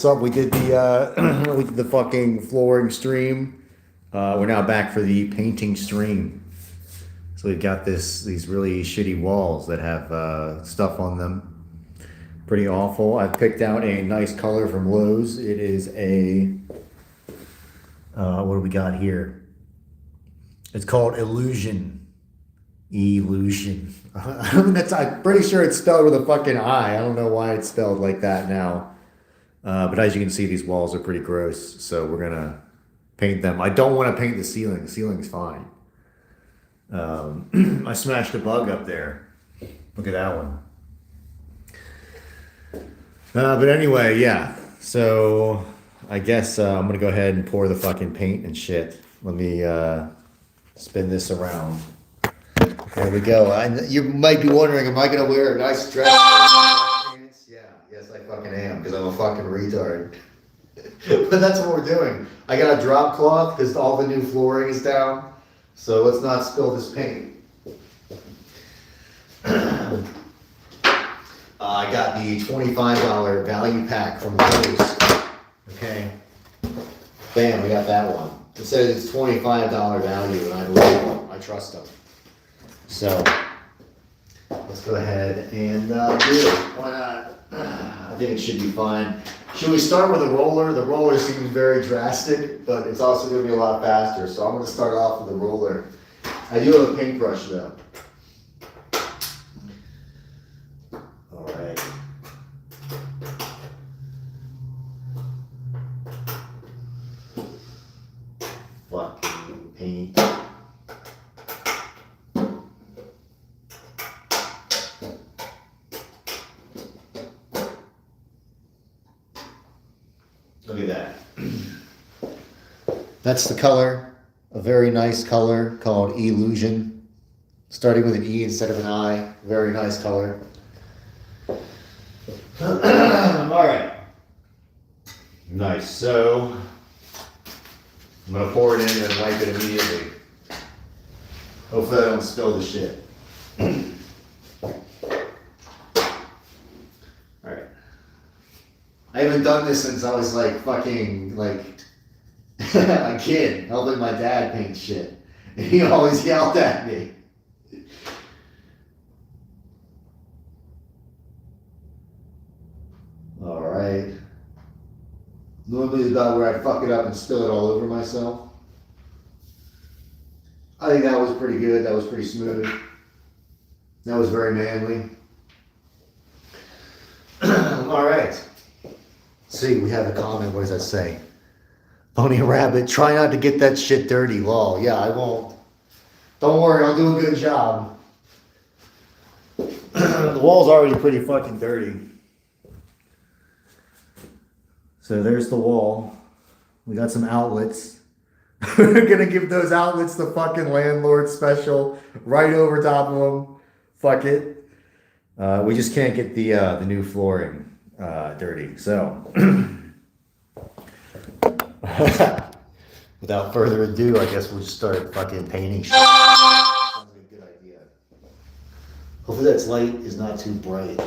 What's up? We did the we did the fucking flooring stream. We're now back for the painting stream. So we've got these really shitty walls that have stuff on them. Pretty awful. I picked out a nice color from Lowe's. It is a what do we got here? It's called Illusion. Illusion. I'm pretty sure it's spelled with a fucking I. I don't know why it's spelled like that now. But as you can see, these walls are pretty gross, so we're gonna paint them. I don't want to paint the ceiling. The ceiling's fine. I smashed a bug up there. Look at that one. But anyway, yeah. So I guess I'm gonna go ahead and pour the fucking paint and shit. Let me spin this around. There we go. You might be wondering, am I gonna wear a nice dress? Yes, I fucking am, because I'm a fucking retard. But that's what we're doing. I got a drop cloth because all the new flooring is down. So let's not spill this paint. I got the $25 value pack from Lowe's. Okay. Bam, we got that one. It says it's $25 value, and I believe them. I trust them. So let's go ahead and do it. Why not? I think it should be fine. Should we start with a roller? The roller seems very drastic, but it's also going to be a lot faster. So I'm going to start off with a roller. I do have a paintbrush though. All right. Fucking paint. Look at that. That's the color, a very nice color called Illusion. Starting with an E instead of an I. Very nice color. All right. Nice. So I'm going to pour it in and wipe it immediately. Hopefully I don't spill the shit. I haven't done this since I was like fucking like a kid helping my dad paint shit. And he always yelled at me. Alright. Normally about where I fuck it up and spill it all over myself. I think that was pretty good. That was pretty smooth. That was very manly. Alright. See, we have a comment. What does that say? Pony Rabbit, try not to get that shit dirty. Lol. Yeah, I won't. Don't worry, I'll do a good job. The wall's already pretty fucking dirty. So there's the wall. We got some outlets. We're gonna give those outlets the fucking landlord special right over top of them. Fuck it. We just can't get the new flooring dirty. So without further ado, I guess we'll just start fucking painting shit. Sounds like a good idea. Hopefully that light is not too bright.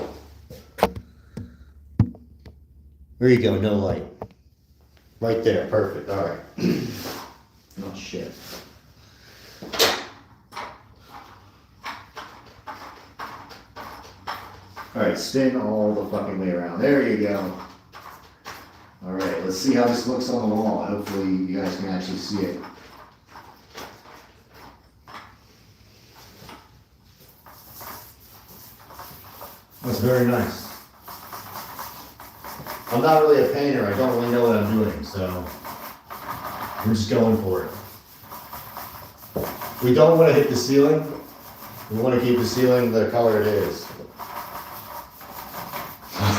There you go, no light. Right there, perfect. All right. Oh shit. All right, spin all the fucking way around. There you go. All right, let's see how this looks on the wall. Hopefully you guys can actually see it. That's very nice. I'm not really a painter. I don't really know what I'm doing, so I'm just going for it. We don't want to hit the ceiling. We want to keep the ceiling the color it is.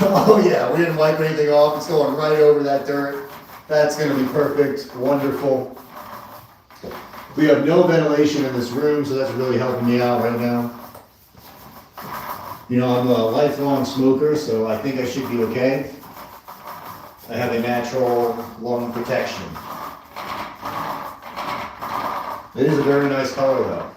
Oh yeah, we didn't wipe anything off. It's going right over that dirt. That's going to be perfect. Wonderful. We have no ventilation in this room, so that's really helping me out right now. You know, I'm a lifelong smoker, so I think I should be okay. I have a natural lung protection. It is a very nice color though.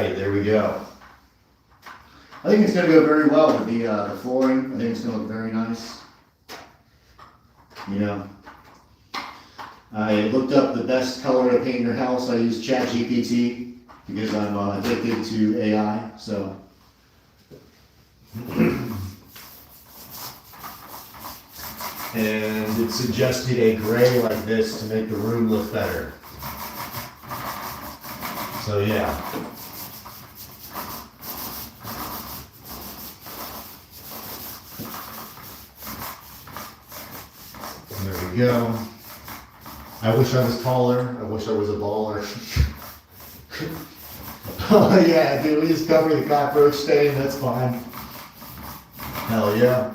right, there we go. I think it's going to go very well with the flooring. I think it's going to look very nice. You know, I looked up the best color to paint your house. I used ChatGPT because I'm addicted to AI. So, and it suggested a gray like this to make the room look better. So yeah. There we go. I wish I was taller. I wish I was a baller. Oh yeah, dude, we just cover the cockroach stain, that's fine. Hell yeah.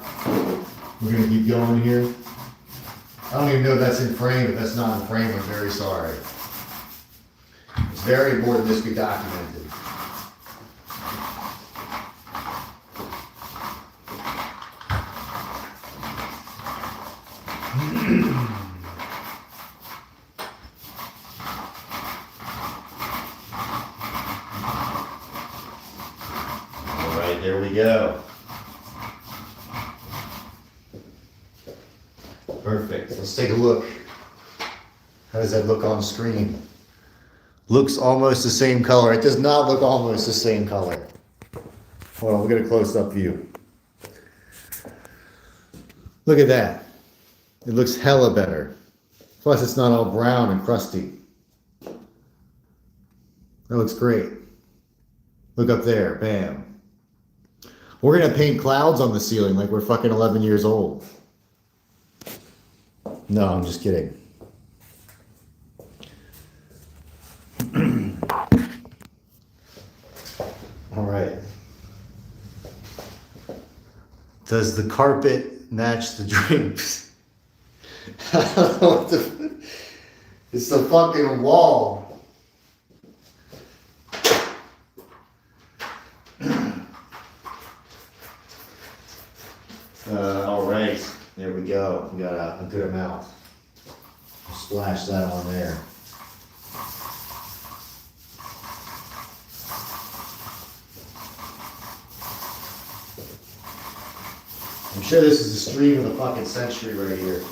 We're gonna keep going here. I don't even know if that's in frame. If that's not in frame, I'm very sorry. It's very important this be documented. All right, there we go. Perfect. Let's take a look. How does that look on screen? Looks almost the same color. It does not look almost the same color. Hold on, we'll get a close-up view. Look at that. It looks hella better. Plus, it's not all brown and crusty. That looks great. Look up there. Bam. We're going to paint clouds on the ceiling like we're fucking 11 years old. No, I'm just kidding. All right. Does the carpet match the drapes? I don't know what the... It's the fucking wall. All right. There we go. We got a good amount. Splash that on there. I'm sure this is the stream of the fucking century right here.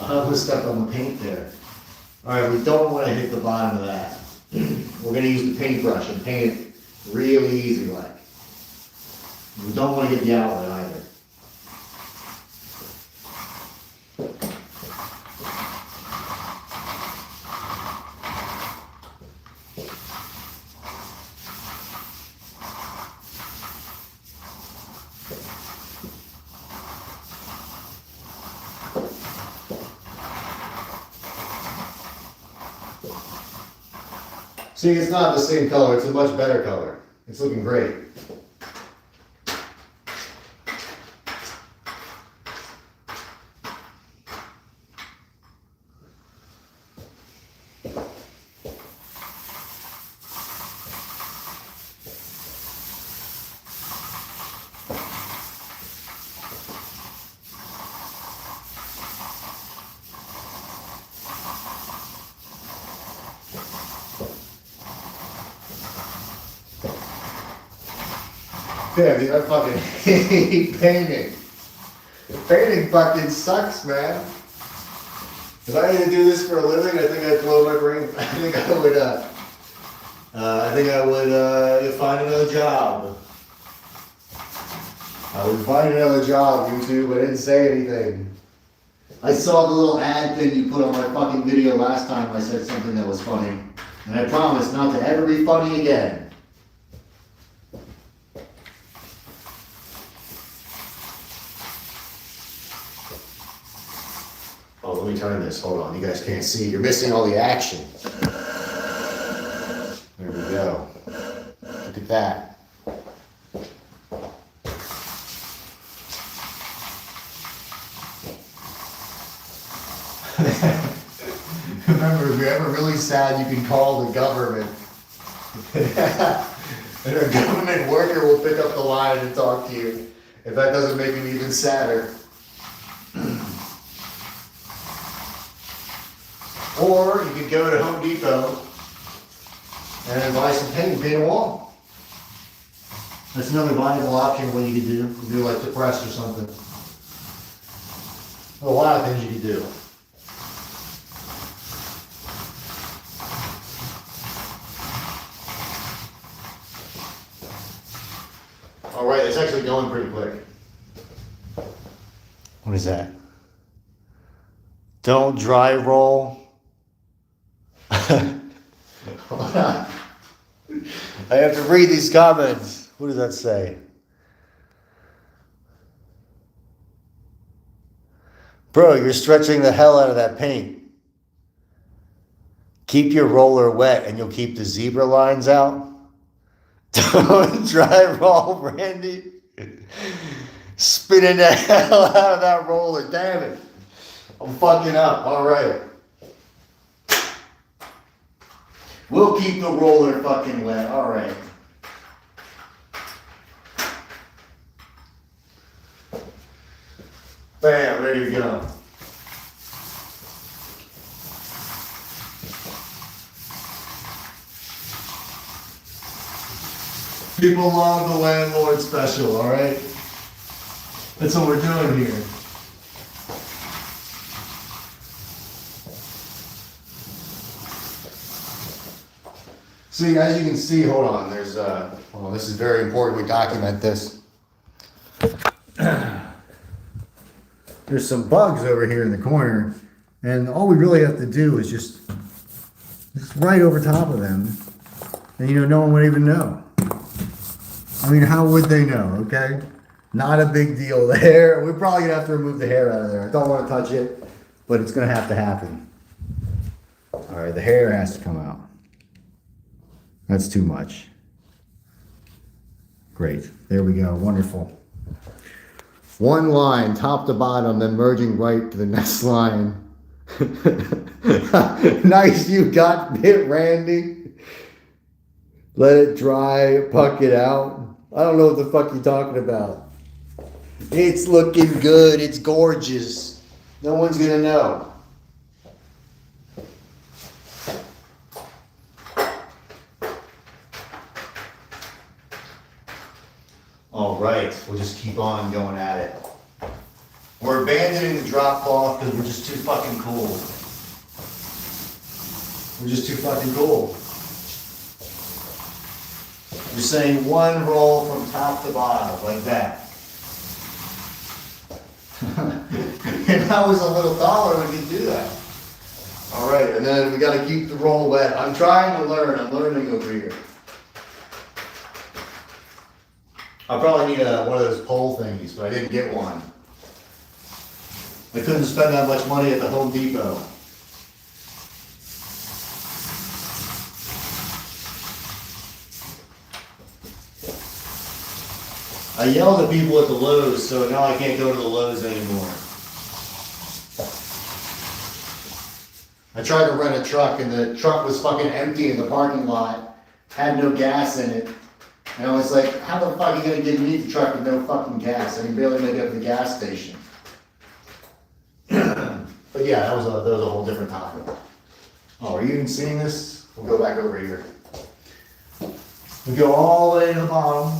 I almost stuck on the paint there. Alright, we don't want to hit the bottom of that. We're going to use the paintbrush and paint it really easy like. We don't want to get the outlet either. See, it's not the same color, it's a much better color. It's looking great. Yeah, dude, I fucking hate painting. Painting fucking sucks, man. If I had to do this for a living, I think I'd blow my brain. I think I would find another job. I would find another job, YouTube. I didn't say anything. I saw the little ad thing you put on my fucking video last time I said something that was funny. And I promise not to ever be funny again. Oh, let me turn this. Hold on. You guys can't see. You're missing all the action. There we go. Look at that. Remember, if you're ever really sad, you can call the government. And a government worker will pick up the line and talk to you. If that doesn't make him even sadder. Or you could go to Home Depot and buy some paint and paint a wall. That's another viable option what you could do. You could do like the press or something. A lot of things you could do. All right, it's actually going pretty quick. What is that? Don't dry roll. Hold on. I have to read these comments. What does that say? Bro, you're stretching the hell out of that paint. Keep your roller wet and you'll keep the zebra lines out. Don't dry roll, Randy. Spinning the hell out of that roller. Damn it. I'm fucking up. All right. We'll keep the roller fucking wet. All right. Bam, ready to go. People love the landlord special, all right? That's what we're doing here. See, as you can see, hold on, there's, this is very important we document this. There's some bugs over here in the corner, and all we really have to do is just right over top of them, and no one would even know. I mean, how would they know, okay? Not a big deal. The hair, we're probably gonna have to remove the hair out of there. I don't wanna touch it, but it's gonna have to happen. All right, the hair has to come out. That's too much. Great, there we go, wonderful. One line, top to bottom, then merging right to the next line. Nice, you got it, Randy. Let it dry, puck it out. I don't know what the fuck you're talking about. It's looking good, it's gorgeous. No one's gonna know. All right, we'll just keep on going at it. We're abandoning the drop cloth because we're just too fucking cool. We're just too fucking cool. We're saying one roll from top to bottom, like that. If I was a little taller, we could do that. All right, and then we got to keep the roll wet. I'm trying to learn. I'm learning over here. I probably need one of those pole thingies, but I didn't get one. I couldn't spend that much money at the Home Depot. I yelled at people at the Lowe's, so now I can't go to the Lowe's anymore. I tried to rent a truck, and the truck was fucking empty in the parking lot, had no gas in it. And I was like, how the fuck are you gonna give me the truck with no fucking gas? I can barely make it to the gas station. But yeah, that was a whole different topic. Oh, are you even seeing this? We'll go back over here. We go all the way to the bottom,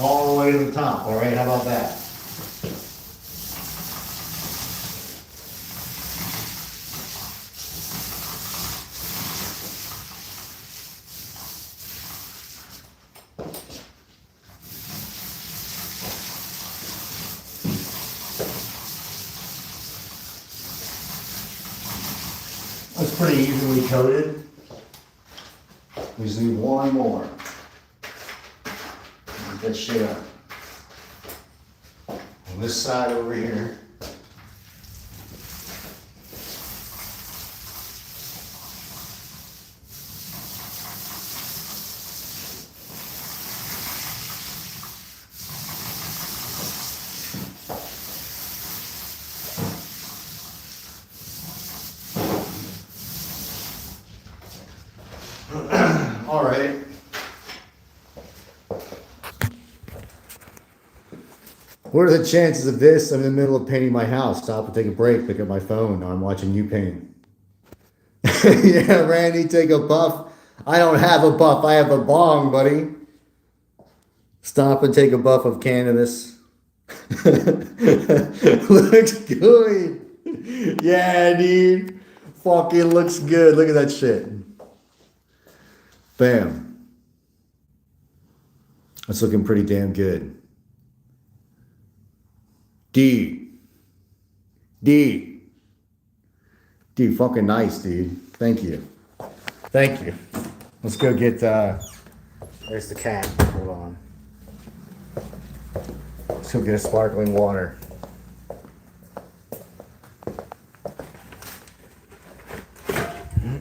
all the way to the top, all right? How about that? That's pretty evenly coated. We just need one more. Get that shit up. On this side over here. All right. What are the chances of this? I'm in the middle of painting my house. Stop and take a break. Pick up my phone. I'm watching you paint. Yeah, Randy, take a puff. I don't have a puff. I have a bong, buddy. Stop and take a puff of cannabis. Looks good. Yeah, dude. Fucking looks good. Look at that shit. Bam. That's looking pretty damn good. D. Dude, fucking nice, dude. Thank you. Thank you. Let's go get, there's the cat. Hold on. Let's go get a sparkling water.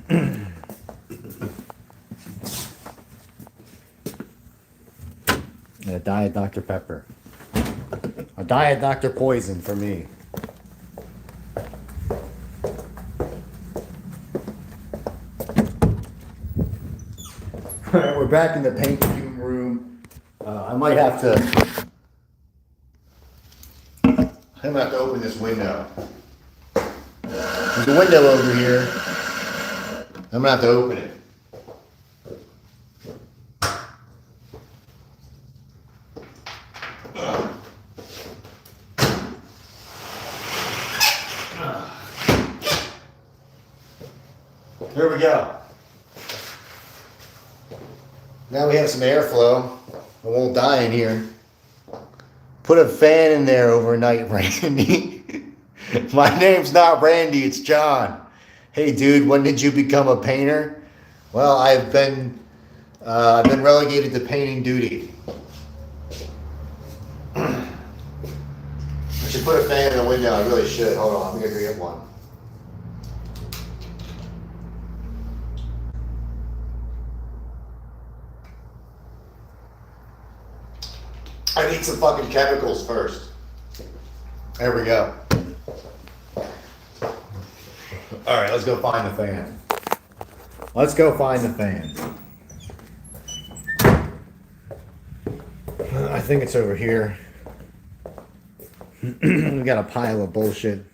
And a Diet Dr. Pepper. A Diet Dr. Poison for me. Alright, we're back in the painting room. I might have to. I'm gonna have to open this window. There's a window over here. I'm gonna have to open it. There we go. Now we have some airflow. I won't die in here. Put a fan in there overnight, Randy. My name's not Randy, it's John. Hey dude, when did you become a painter? Well, I've been relegated to painting duty. I should put a fan in the window, I really should. Hold on, I'm gonna go get one. I need some fucking chemicals first. There we go. All right, let's go find the fan. Let's go find the fan. I think it's over here. We got a pile of bullshit.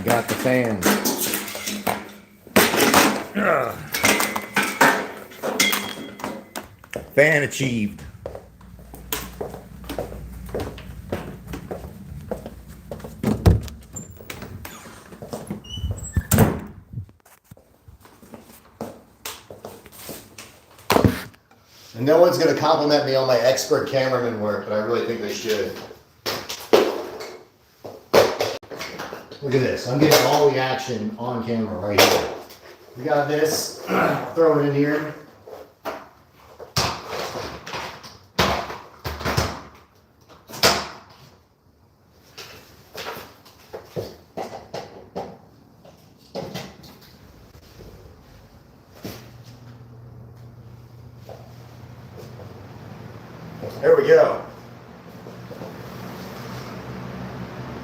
Got the fan. Fan achieved. And no one's going to compliment me on my expert cameraman work, but I really think they should. Look at this. I'm getting all the action on camera right here. We got this. Throw it in here. There we go.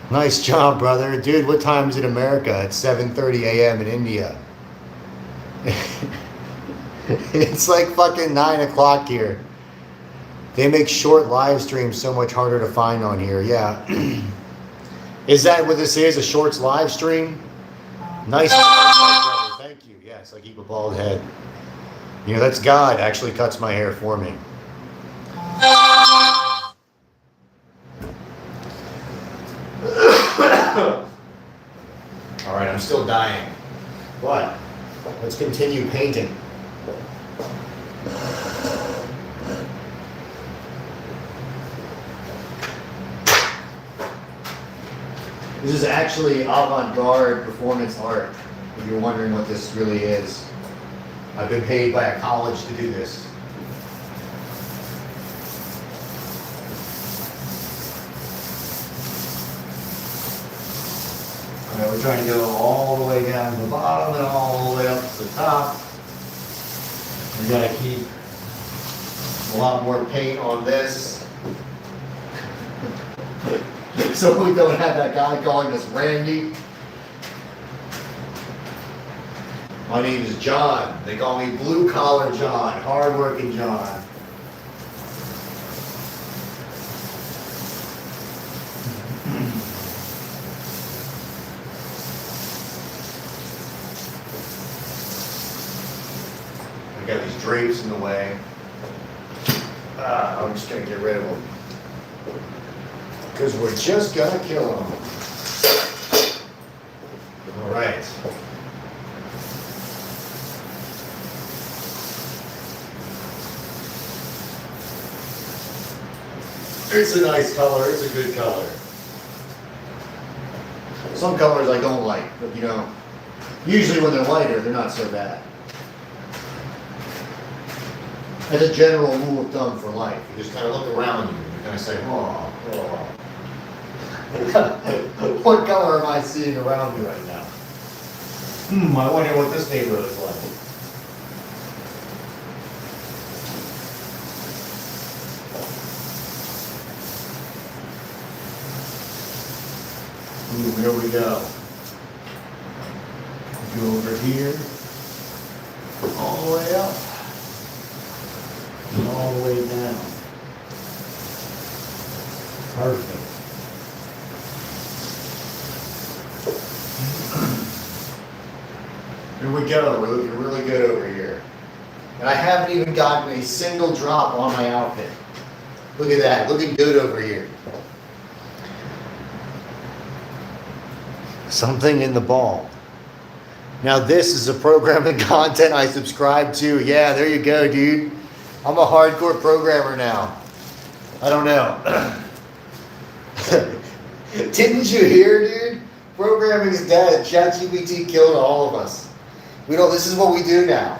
Nice job, brother. Dude, what time is it in America? It's 7:30 a.m. in India. It's like fucking 9 o'clock here. They make short live streams so much harder to find on here. Yeah. Is that what this is? A shorts live stream? Nice job, brother. Thank you. Yes, I keep a bald head. You know, that's God actually cuts my hair for me. All right, I'm still dying, but let's continue painting. This is actually avant-garde performance art, if you're wondering what this really is. I've been paid by a college to do this. We're trying to go all the way down to the bottom and all the way up to the top. We gotta keep a lot more paint on this. So we don't have that guy calling us Randy. My name is John. They call me Blue Collar John, hardworking John. I got these drapes in the way. I'm just gonna get rid of them. Because we're just gonna kill them. All right. It's a nice color, it's a good color. Some colors I don't like, but you know, usually when they're lighter, they're not so bad. As a general rule of thumb for life, you just kind of look around you and you kind of say, oh, oh. What color am I seeing around me right now? I wonder what this neighborhood is like. Here we go. Go over here, all the way up, and all the way down. Perfect. Here we go. We're looking really good over here. And I haven't even gotten a single drop on my outfit. Look at that. Looking good over here. Something in the ball. Now this is a programming content I subscribe to. Yeah, there you go, dude. I'm a hardcore programmer now. I don't know. Didn't you hear, dude? Programming is dead. ChatGPT killed all of us. We don't. This is what we do now.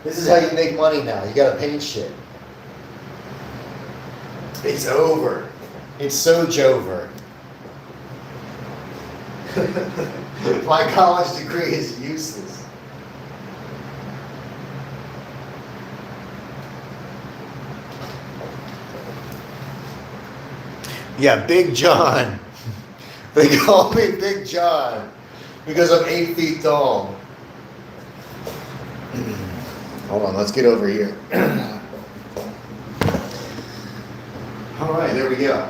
This is how you make money now. You gotta paint shit. It's over. It's so over. My college degree is useless. Yeah, Big John. They call me Big John because I'm 8 feet tall. Hold on, let's get over here. All right, there we go.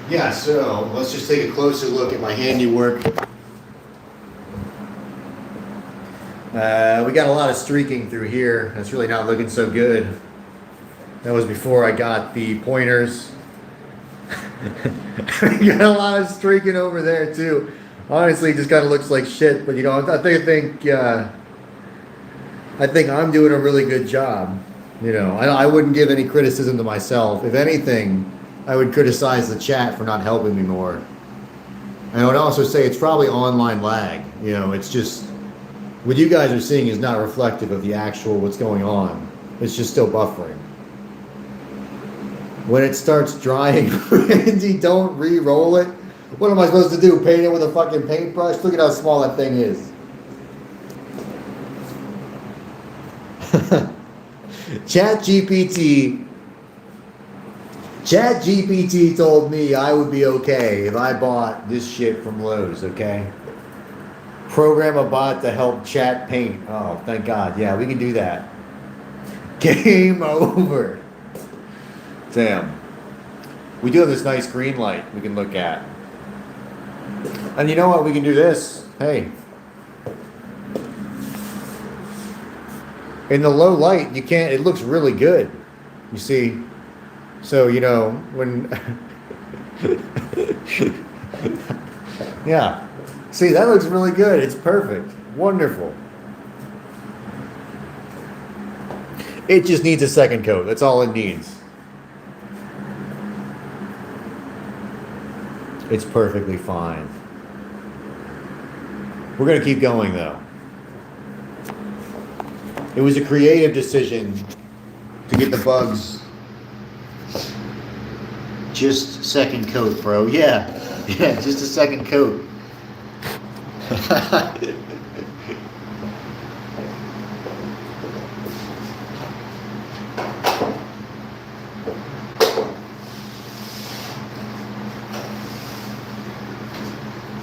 Yeah, so let's just take a closer look at my handiwork. We got a lot of streaking through here. That's really not looking so good. That was before I got the pointers. We got a lot of streaking over there too. Honestly, it just kind of looks like shit. But you know, I think I'm doing a really good job. You know, I wouldn't give any criticism to myself. If anything, I would criticize the chat for not helping me more. And I would also say it's probably online lag. You know, it's just, what you guys are seeing is not reflective of the actual what's going on. It's just still buffering. When it starts drying, Randy, don't re-roll it. What am I supposed to do? Paint it with a fucking paintbrush? Look at how small that thing is. ChatGPT told me I would be okay if I bought this shit from Lowe's, okay? Program a bot to help chat paint. Oh, thank God. Yeah, we can do that. Game over. Damn. We do have this nice green light we can look at. And you know what? We can do this. Hey. In the low light, you can't, it looks really good. You see? So, you know, when... yeah. See, that looks really good. It's perfect. Wonderful. It just needs a second coat. That's all it needs. It's perfectly fine. We're going to keep going, though. It was a creative decision to get the bugs. Just second coat, bro. Yeah. Yeah, just a second coat.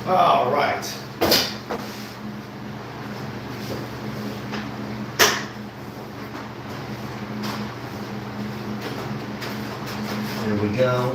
All right. There we go.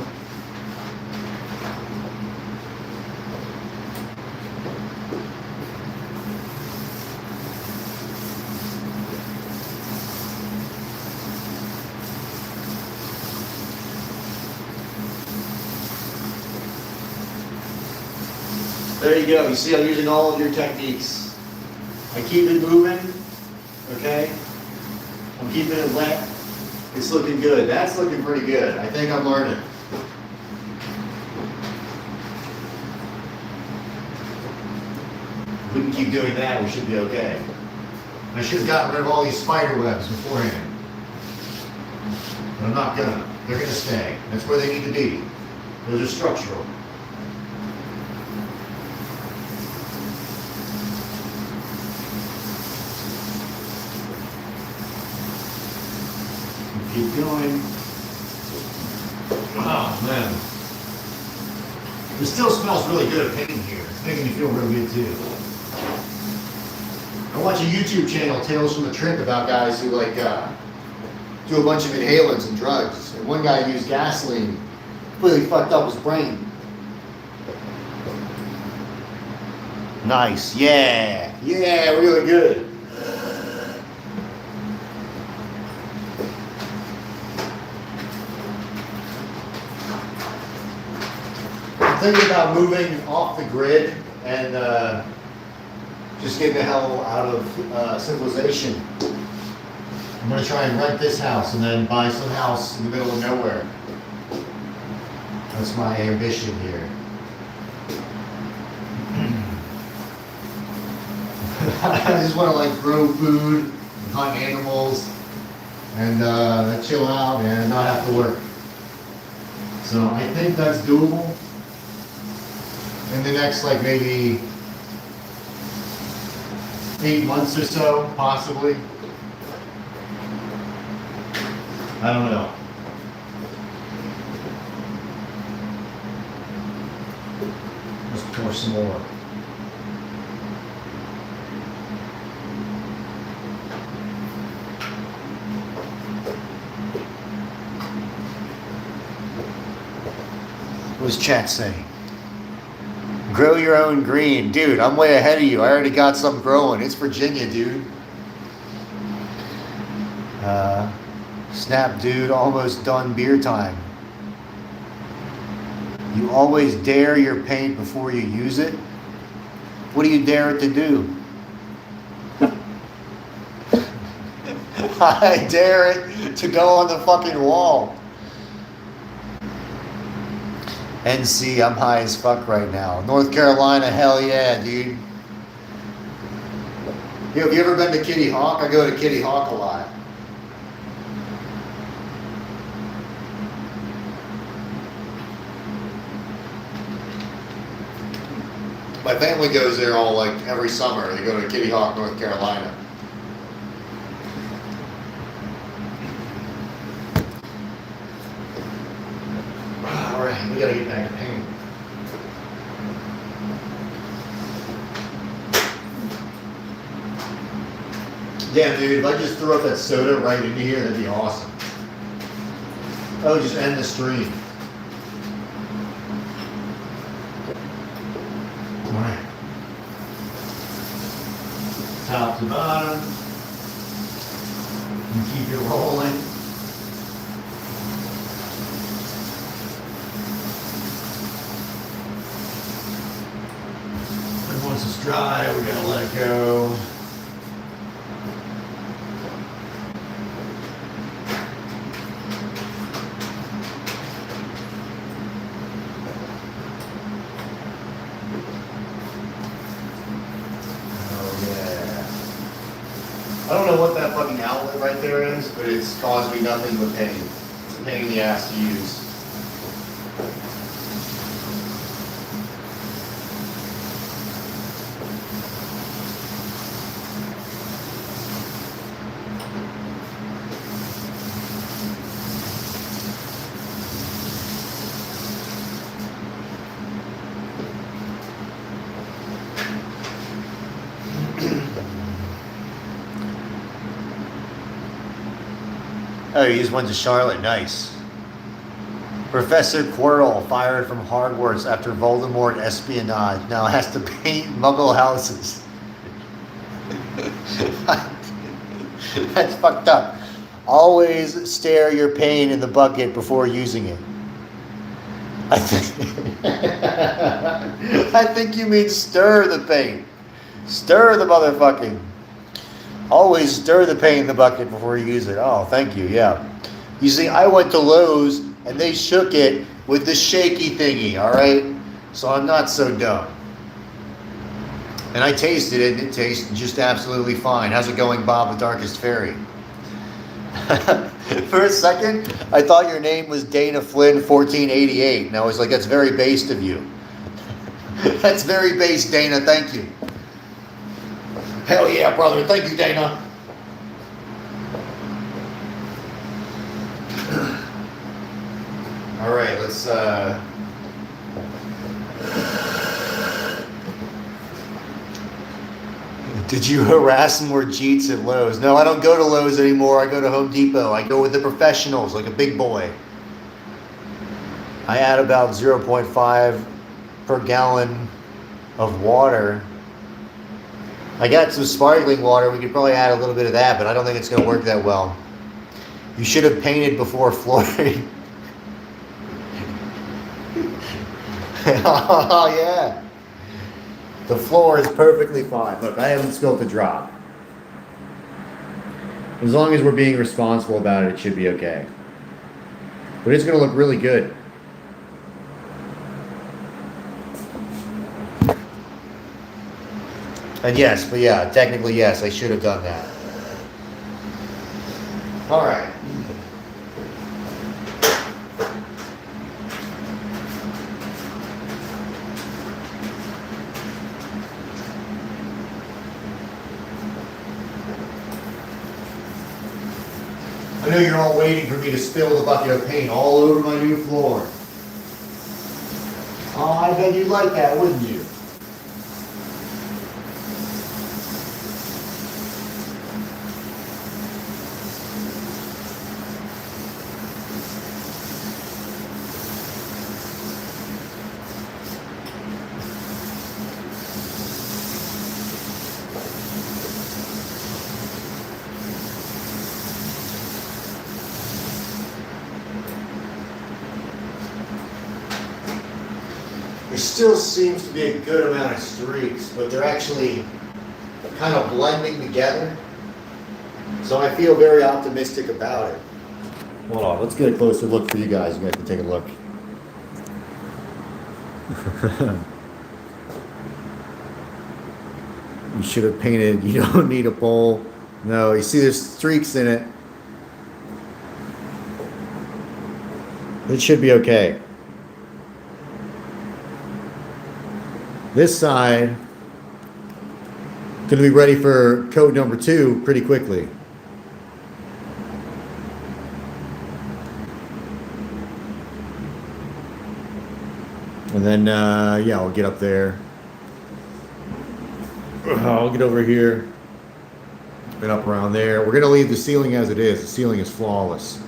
There you go. You see I'm using all of your techniques. I keep it moving, okay? I'm keeping it wet. It's looking good. That's looking pretty good. I think I'm learning. If we can keep doing that, we should be okay. I should have gotten rid of all these spider webs beforehand. But I'm not gonna. They're gonna stay. That's where they need to be. Those are structural. Keep going. Oh man. It still smells really good of painting here. It's making me feel real good too. I watch a YouTube channel, Tales from the Trip, about guys who like do a bunch of inhalants and drugs. And one guy used gasoline, completely fucked up his brain. Nice, yeah, yeah, really good. Thinking about moving off the grid and just getting the hell out of civilization. I'm going to try and rent this house and then buy some house in the middle of nowhere. That's my ambition here. I just want to like grow food, and hunt animals, and chill out and not have to work. So I think that's doable. In the next, like, maybe 8 months or so, possibly. I don't know. Let's pour some more. What does chat say? Grow your own green. Dude, I'm way ahead of you. I already got some growing. It's Virginia, dude. Snap, dude. Almost done beer time. You always dare your paint before you use it? What do you dare it to do? I dare it to go on the fucking wall. NC, I'm high as fuck right now. North Carolina, hell yeah, dude. Yo, have you ever been to Kitty Hawk? I go to Kitty Hawk a lot. My family goes there all like every summer. They go to Kitty Hawk, North Carolina. Alright, we gotta get back to painting. Damn, dude, if I just threw up that soda right into here, that'd be awesome. Oh, just end the stream. Alright. Top to bottom. And keep it rolling. And once it's dry, we're gonna let it go. I don't know what that fucking outlet right there is, but it's caused me nothing but pain. It's a pain in the ass to use. Oh, you just went to Charlotte. Nice. Professor Quirrell fired from Hogwarts after Voldemort espionage. Now has to paint Muggle houses. That's fucked up. Always stare your paint in the bucket before using it. I think you mean stir the paint. Stir the motherfucking. Always stir the paint in the bucket before you use it. Oh, thank you. Yeah. You see, I went to Lowe's and they shook it with the shaky thingy, all right? So I'm not so dumb. And I tasted it and it tasted just absolutely fine. How's it going, Bob the Darkest Fairy? For a second, I thought your name was Dana Flynn 1488. And I was like, that's very based of you. That's very based, Dana. Thank you. Hell yeah, brother. Thank you, Dana. All right, let's... Did you harass more Jeets at Lowe's? No, I don't go to Lowe's anymore. I go to Home Depot. I go with the professionals, like a big boy. I add about 0.5 per gallon of water. I got some sparkling water. We could probably add a little bit of that, but I don't think it's going to work that well. You should have painted before flooring. Oh, yeah. The floor is perfectly fine. Look, I haven't spilt a drop. As long as we're being responsible about it, it should be okay. But it's going to look really good. And yes, but yeah, technically yes, I should have done that. All right. I know you're all waiting for me to spill the bucket of paint all over my new floor. Oh, I bet you'd like that, wouldn't you? There still seems to be a good amount of streaks, but they're actually kind of blending together. So I feel very optimistic about it. Hold on, let's get a closer look for you guys. You guys can take a look. You should have painted, you don't need a bowl. No, you see there's streaks in it. It should be okay. This side, going to be ready for coat number 2 pretty quickly. And then, yeah, I'll get up there. I'll get over here and up around there. We're going to leave the ceiling as it is. The ceiling is flawless.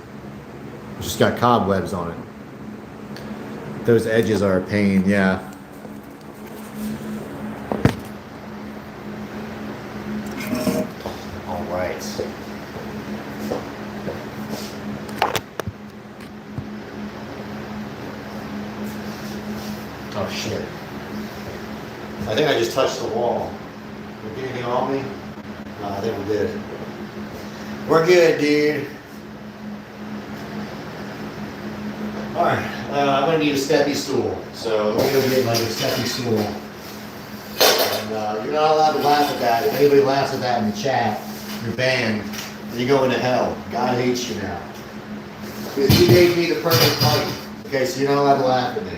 It's just got cobwebs on it. Those edges are a pain, yeah. Oh shit. I think I just touched the wall. Did you get anything on me? No, I think we did. We're good, dude. Alright, I'm gonna need a steppy stool. So let me go get like a steppy stool. And you're not allowed to laugh at that. If anybody laughs at that in the chat, you're banned. And you go into hell. God hates you now. Because he gave me the perfect height. Okay, so you're not allowed to laugh at me.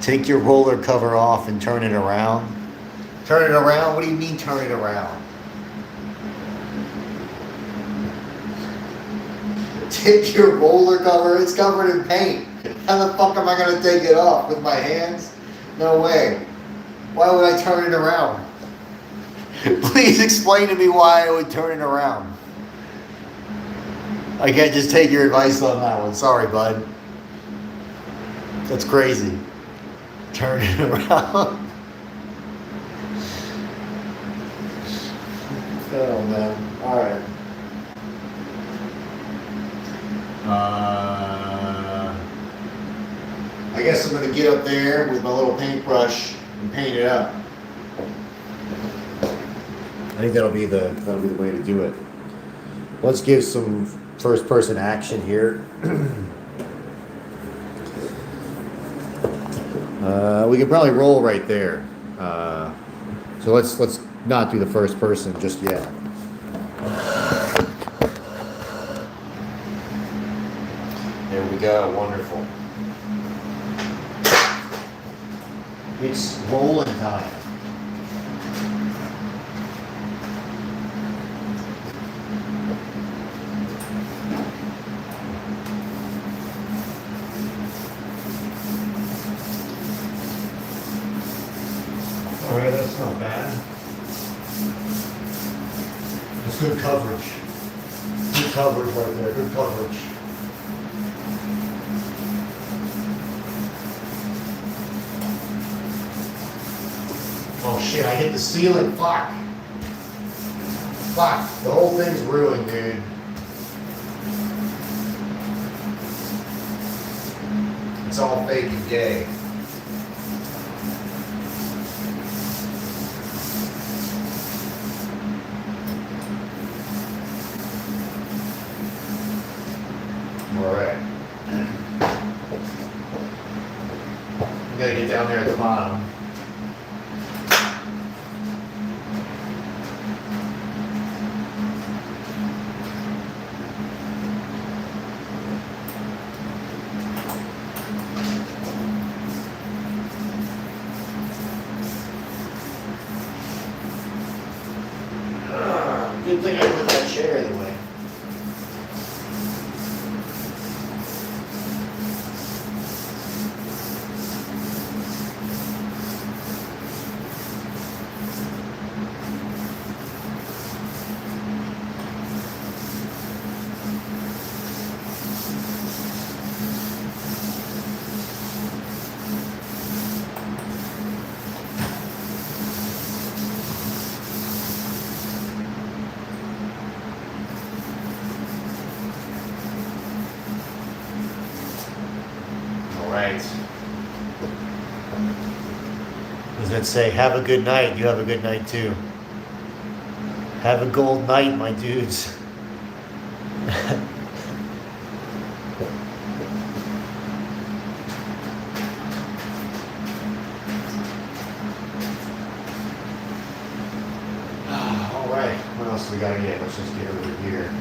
Take your roller cover off and turn it around. Turn it around? What do you mean turn it around? Take your roller cover, it's covered in paint. How the fuck am I gonna take it off? With my hands? No way. Why would I turn it around? Please explain to me why I would turn it around. I can't just take your advice on that one. Sorry, bud. That's crazy. Turn it around. Oh, man. All right. I guess I'm going to get up there with my little paintbrush and paint it up. I think that'll be the way to do it. Let's give some first person action here. We could probably roll right there. So let's not do the first person just yet. There we go. Wonderful. It's rolling time. Alright, that's not bad. It's good coverage. Good coverage right there, good coverage. Oh shit, I hit the ceiling, fuck. Fuck, the whole thing's ruined, dude. It's all fake and gay. Alright. We gotta get down there at the bottom. Good thing I put that chair in the way. Right. Does it say, have a good night? You have a good night too. Have a gold night, my dudes. All right. What else do we gotta get? Let's just get over here.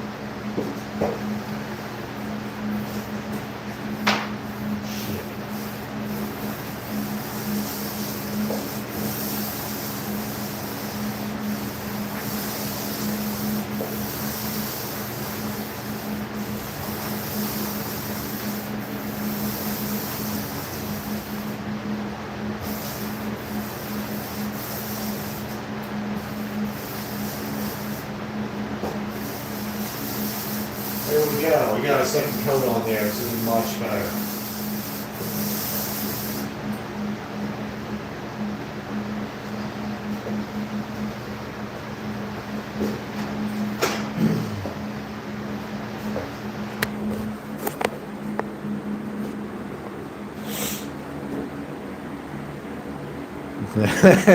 There we go. We got a second coat on there. This is much better.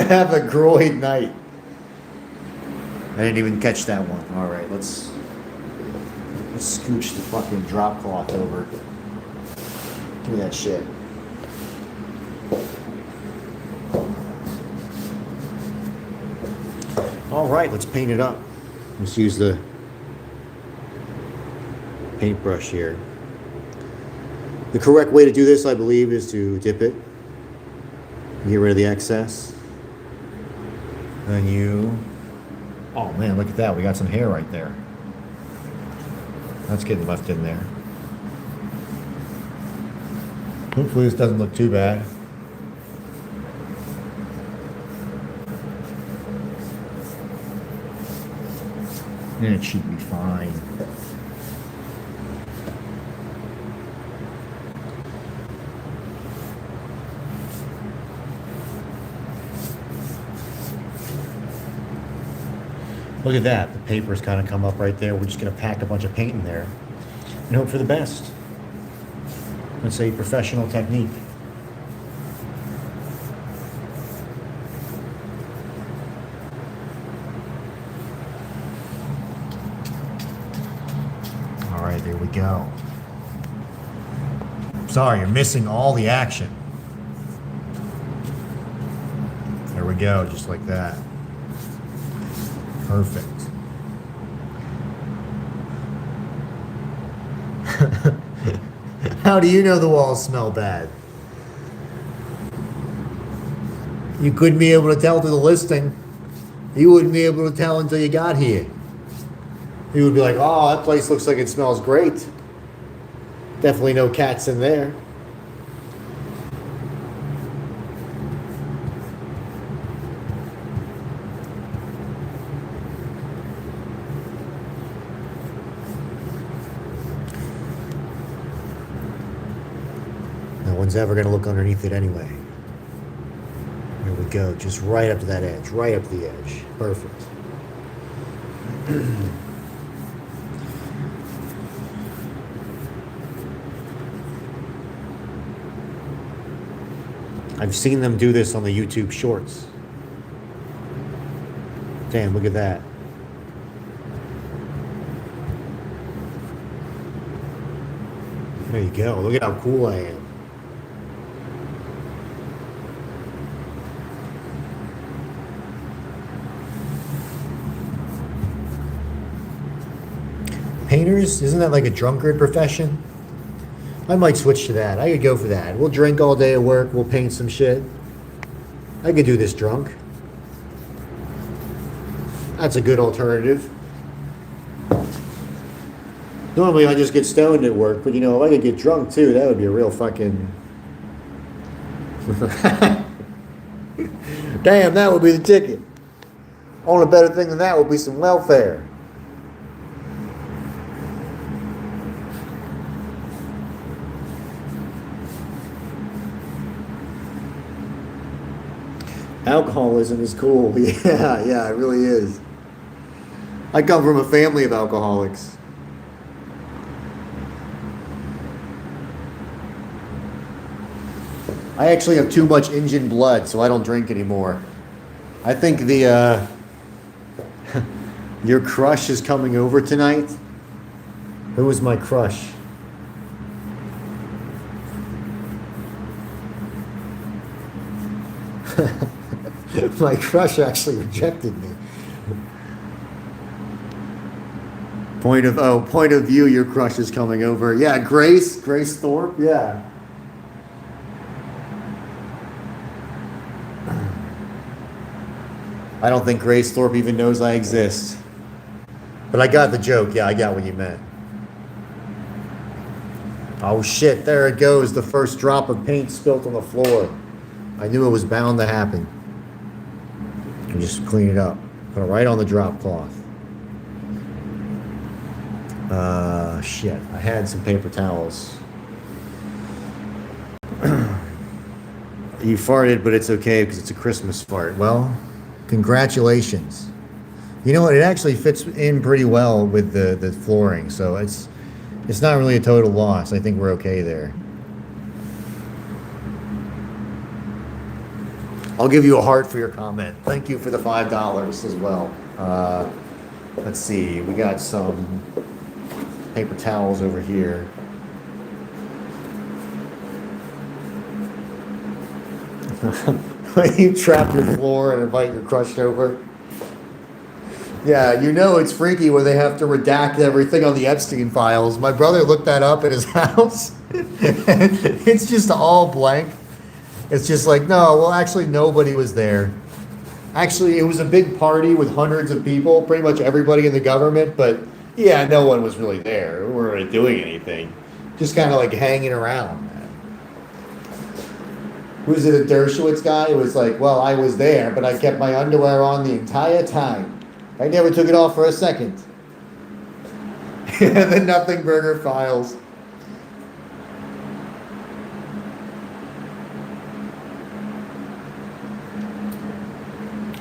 Have a great night. I didn't even catch that one. All right, let's scooch the fucking drop cloth over. Give me that shit. All right, let's paint it up. Let's use the paintbrush here. The correct way to do this, I believe, is to dip it, get rid of the excess. Then you, oh man, look at that. We got some hair right there. That's getting left in there. Hopefully this doesn't look too bad. And it should be fine. Look at that. The paper's kind of come up right there. We're just going to pack a bunch of paint in there and hope for the best. It's a professional technique. All right, there we go. Sorry, you're missing all the action. There we go, just like that. Perfect. How do you know the walls smell bad? You couldn't be able to tell through the listing. You wouldn't be able to tell until you got here. You would be like, oh, that place looks like it smells great. Definitely no cats in there. No one's ever going to look underneath it anyway. There we go. Just right up to that edge. Right up to the edge. Perfect. I've seen them do this on the YouTube shorts. Damn, look at that. There you go. Look at how cool I am. Painters, isn't that like a drunkard profession? I might switch to that. I could go for that. We'll drink all day at work. We'll paint some shit. I could do this drunk. That's a good alternative. Normally I just get stoned at work, but you know, if I could get drunk too, that would be a real fucking... Damn, that would be the ticket. Only better thing than that would be some welfare. Alcoholism is cool. Yeah, it really is. I come from a family of alcoholics. I actually have too much Indian blood, so I don't drink anymore. I think the your crush is coming over tonight. Who was my crush? My crush actually rejected me. Point of view, your crush is coming over. Yeah, Grace Thorpe, yeah. I don't think Grace Thorpe even knows I exist. But I got the joke. Yeah, I got what you meant. Oh shit, there it goes. The first drop of paint spilt on the floor. I knew it was bound to happen. And just clean it up. Put it right on the drop cloth. Shit. I had some paper towels. You farted, but it's okay because it's a Christmas fart. Well, congratulations. You know what? It actually fits in pretty well with the flooring, so it's not really a total loss. I think we're okay there. I'll give you a heart for your comment. Thank you for the $5 as well. Let's see. We got some paper towels over here. You trap your floor and invite your crush over. Yeah, you know it's freaky when they have to redact everything on the Epstein files. My brother looked that up at his house. It's just all blank. It's just like, no, well, actually, nobody was there. Actually, it was a big party with hundreds of people, pretty much everybody in the government, but yeah, no one was really there. We weren't really doing anything. Just kind of like hanging around. Was it a Dershowitz guy? It was like, well, I was there, but I kept my underwear on the entire time. I never took it off for a second. The Nothing Burger Files.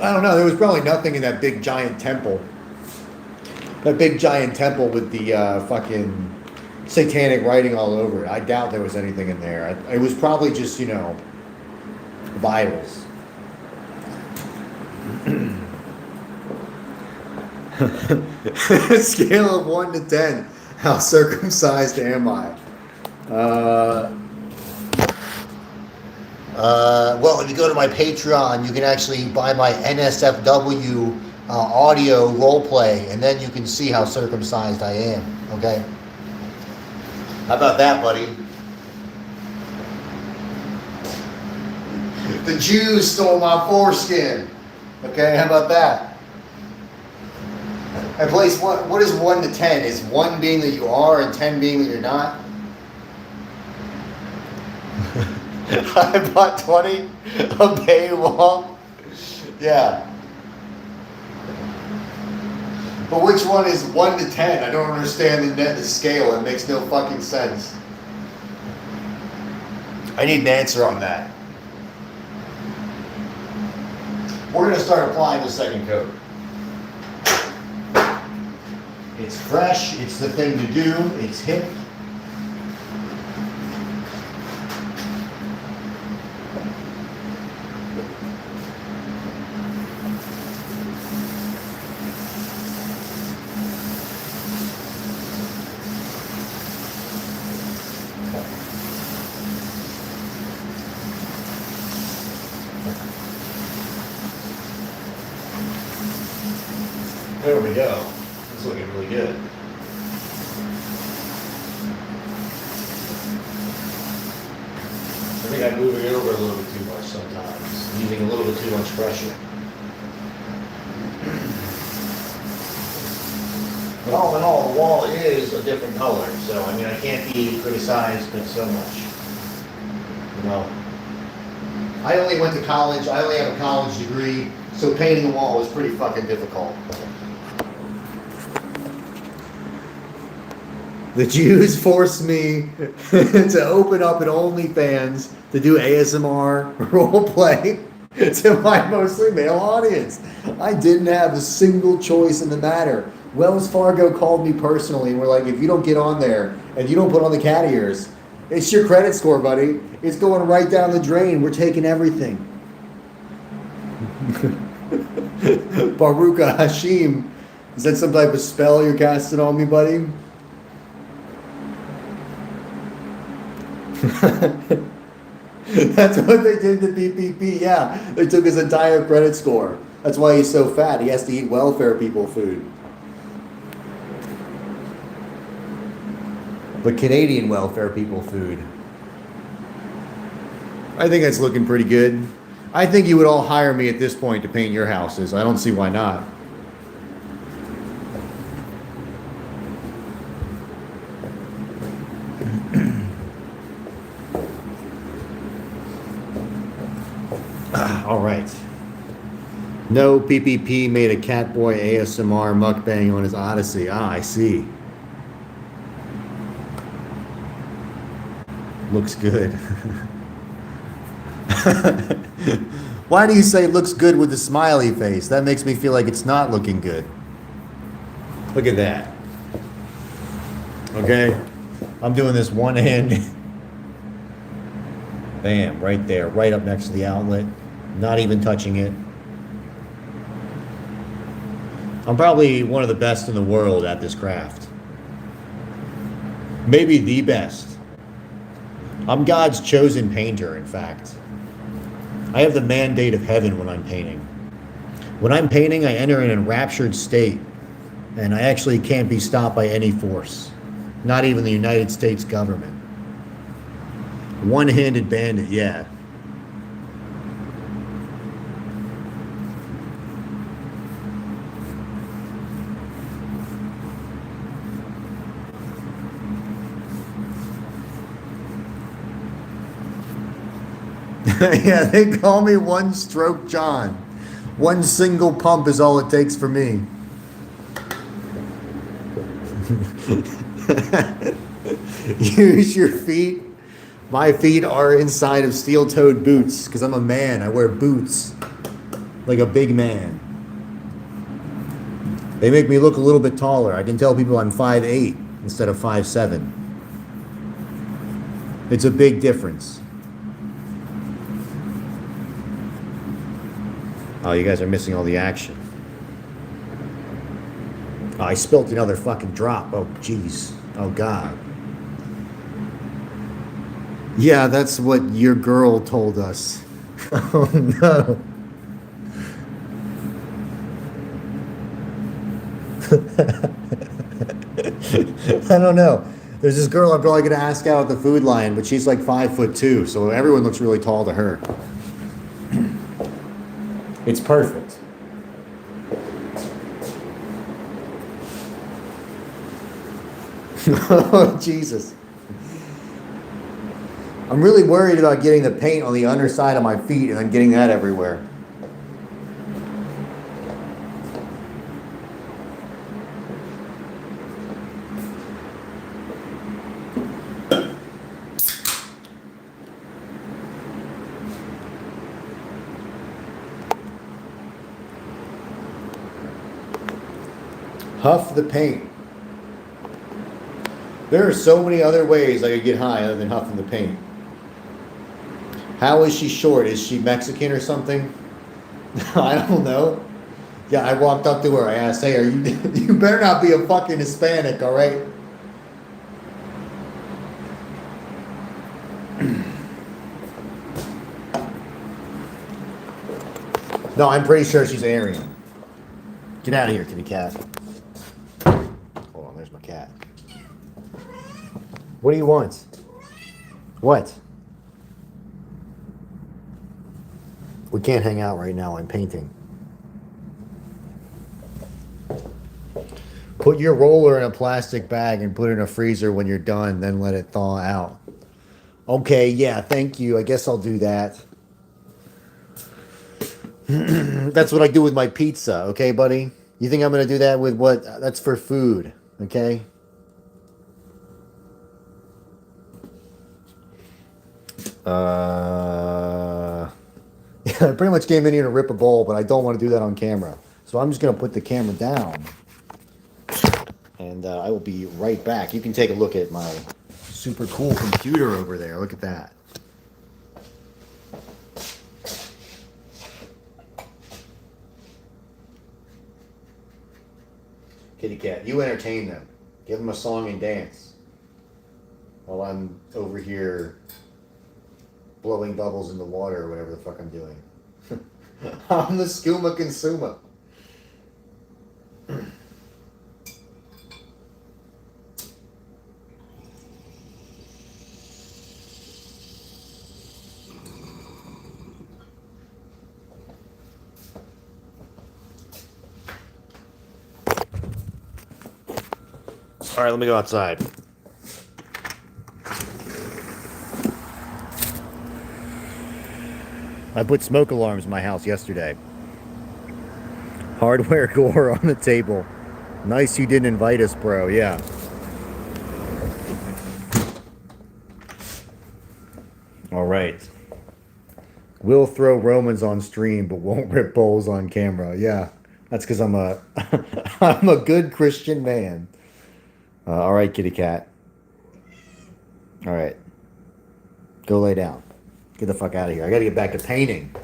I don't know. There was probably nothing in that big giant temple. That big giant temple with the fucking satanic writing all over it. I doubt there was anything in there. It was probably just, Bibles. Scale of 1 to 10. How circumcised am I? Well, if you go to my Patreon, you can actually buy my NSFW audio role play, and then you can see how circumcised I am. Okay? How about that, buddy? The Jews stole my foreskin. Okay, how about that? I place what is 1 to 10? Is 1 being that you are and 10 being that you're not? I bought 20 a paywall. Yeah. But which one is 1 to 10? I don't understand the scale. It makes no fucking sense. I need an answer on that. We're going to start applying the second coat. It's fresh. It's the thing to do. It's hip. There we go. It's looking really good. I think I'm moving it over a little bit too much sometimes, using a little bit too much pressure. But all in all, the wall is a different color, so I mean, I can't be criticized but so much. I only went to college, I only have a college degree, so painting the wall was pretty fucking difficult. The Jews forced me to open up an OnlyFans to do ASMR roleplay to my mostly male audience. I didn't have a single choice in the matter. Wells Fargo called me personally and were like, if you don't get on there and you don't put on the cat ears, it's your credit score, buddy. It's going right down the drain. We're taking everything. Baruch Hashim. Is that some type of spell you're casting on me, buddy? That's what they did to PPP. Yeah, they took his entire credit score. That's why he's so fat. He has to eat welfare people food. But Canadian welfare people food. I think that's looking pretty good. I think you would all hire me at this point to paint your houses. I don't see why not. All right. No, PPP made a Catboy ASMR mukbang on his Odyssey. Ah, I see. Looks good. Why do you say looks good with the smiley face? That makes me feel like it's not looking good. Look at that. Okay? I'm doing this one hand. Bam, right there, right up next to the outlet. Not even touching it. I'm probably one of the best in the world at this craft. Maybe the best. I'm God's chosen painter, in fact. I have the mandate of heaven when I'm painting. When I'm painting, I enter in an enraptured state, and I actually can't be stopped by any force, not even the United States government. One-handed bandit, yeah. Yeah, they call me One Stroke John. One single pump is all it takes for me. Use your feet. My feet are inside of steel-toed boots because I'm a man. I wear boots like a big man. They make me look a little bit taller. I can tell people I'm 5'8" instead of 5'7". It's a big difference. Oh, you guys are missing all the action. Oh, I spilt another fucking drop. Oh, jeez. Oh, God. Yeah, that's what your girl told us. Oh, no. I don't know. There's this girl I'm probably going to ask out at the Food Lion, but she's like 5'2", so everyone looks really tall to her. It's perfect. Oh, Jesus. I'm really worried about getting the paint on the underside of my feet and then getting that everywhere. Huff the paint. There are so many other ways I could get high other than huffing the paint. How is she short? Is she Mexican or something? I don't know. Yeah, I walked up to her. I asked, "Hey, are you? You better not be a fucking Hispanic, all right?" No, I'm pretty sure she's Aryan. Get out of here, kitty cat. Hold on, there's my cat. What do you want? What? We can't hang out right now. I'm painting. Put your roller in a plastic bag and put it in a freezer when you're done, then let it thaw out. Okay, yeah, thank you. I guess I'll do that. That's what I do with my pizza, okay, buddy? You think I'm going to do that with what? That's for food, okay? Yeah, I pretty much came in here to rip a bowl, but I don't want to do that on camera. So I'm just going to put the camera down. And I will be right back. You can take a look at my super cool computer over there. Look at that. Kitty cat, you entertain them. Give them a song and dance. While I'm over here blowing bubbles in the water or whatever the fuck I'm doing. I'm the skooma consuma. All right, let me go outside. I put smoke alarms in my house yesterday. Hardware gore on the table. Nice you didn't invite us, bro. Yeah. All right. We'll throw Romans on stream, but won't rip bowls on camera. Yeah. That's because I'm a I'm a good Christian man. All right, kitty cat. All right. Go lay down. Get the fuck out of here. I got to get back to painting.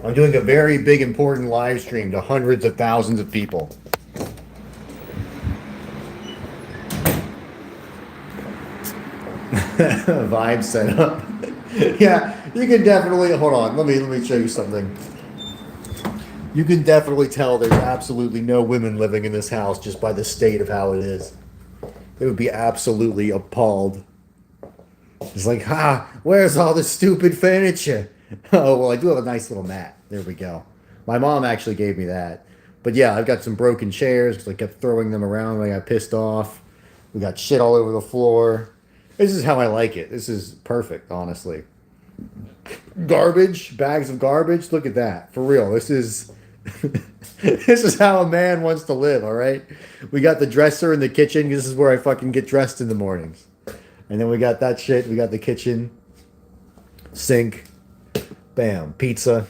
I'm doing a very big, important live stream to hundreds of thousands of people. Vibe setup. Yeah, you can definitely, hold on, let me show you something. You can definitely tell there's absolutely no women living in this house just by the state of how it is. They would be absolutely appalled. It's like, where's all the stupid furniture? Oh, well, I do have a nice little mat. There we go. My mom actually gave me that. But yeah, I've got some broken chairs because I kept throwing them around when I got pissed off. We got shit all over the floor. This is how I like it. This is perfect, honestly. Garbage, bags of garbage. Look at that. For real. This is this is how a man wants to live, all right? We got the dresser in the kitchen. This is where I fucking get dressed in the mornings. And then we got that shit. We got the kitchen, sink, bam, pizza.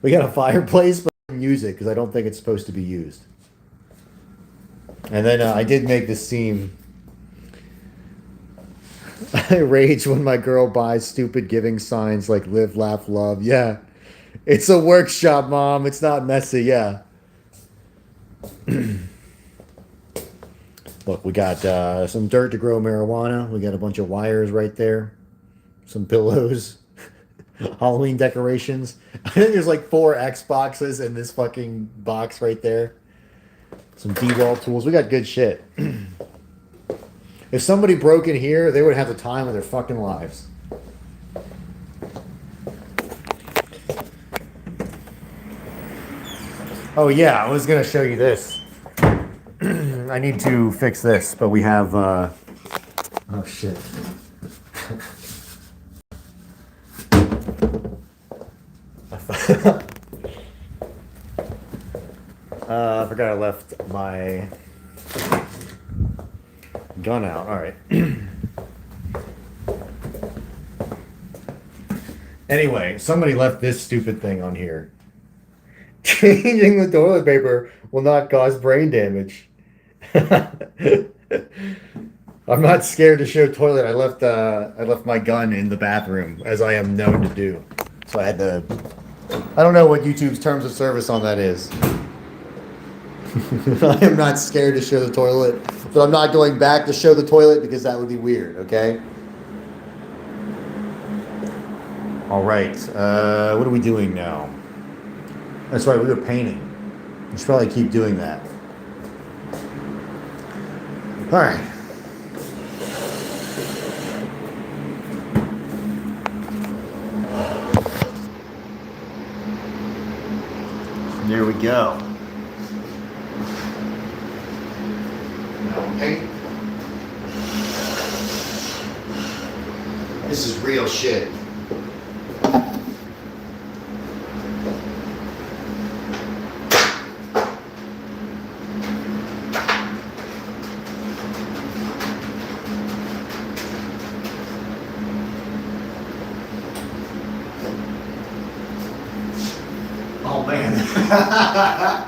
We got a fireplace, but I didn't use it because I don't think it's supposed to be used. And then I did make this seem. I rage when my girl buys stupid giving signs like live, laugh, love. Yeah. It's a workshop, Mom. It's not messy. Yeah. Look, we got some dirt to grow marijuana. We got a bunch of wires right there. Some pillows. Halloween decorations. I think there's like 4 Xboxes in this fucking box right there. Some D-wall tools. We got good shit. If somebody broke in here, they would have the time of their fucking lives. Oh yeah, I was gonna show you this. I need to fix this, but we have oh shit. I forgot I left my gun out. All right. Anyway, somebody left this stupid thing on here. Changing the toilet paper will not cause brain damage. I'm not scared to show toilet. I left my gun in the bathroom, as I am known to do. So I had to. I don't know what YouTube's terms of service on that is. I am not scared to show the toilet, but I'm not going back to show the toilet because that would be weird, okay? All right, what are we doing now? That's right, we were painting. We should probably keep doing that. All right. There we go. Okay. This is real shit. Oh man.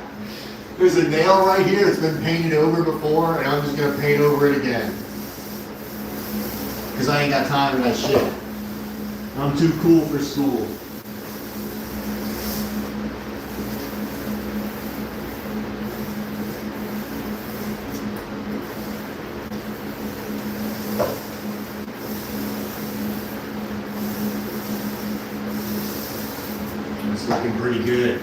There's a nail right here that's been painted over before, and I'm just gonna paint over it again. Because I ain't got time for that shit. I'm too cool for school. It's looking pretty good.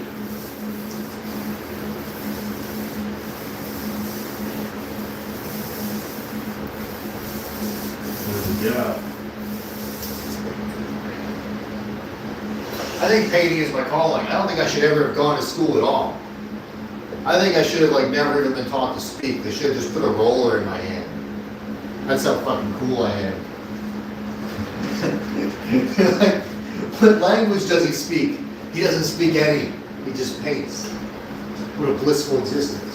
Yeah. I think painting is my calling. I don't think I should ever have gone to school at all. I think I should have like never even been taught to speak. They should have just put a roller in my hand. That's how fucking cool I am. Like, what language does he speak? He doesn't speak any. He just paints. What a blissful existence.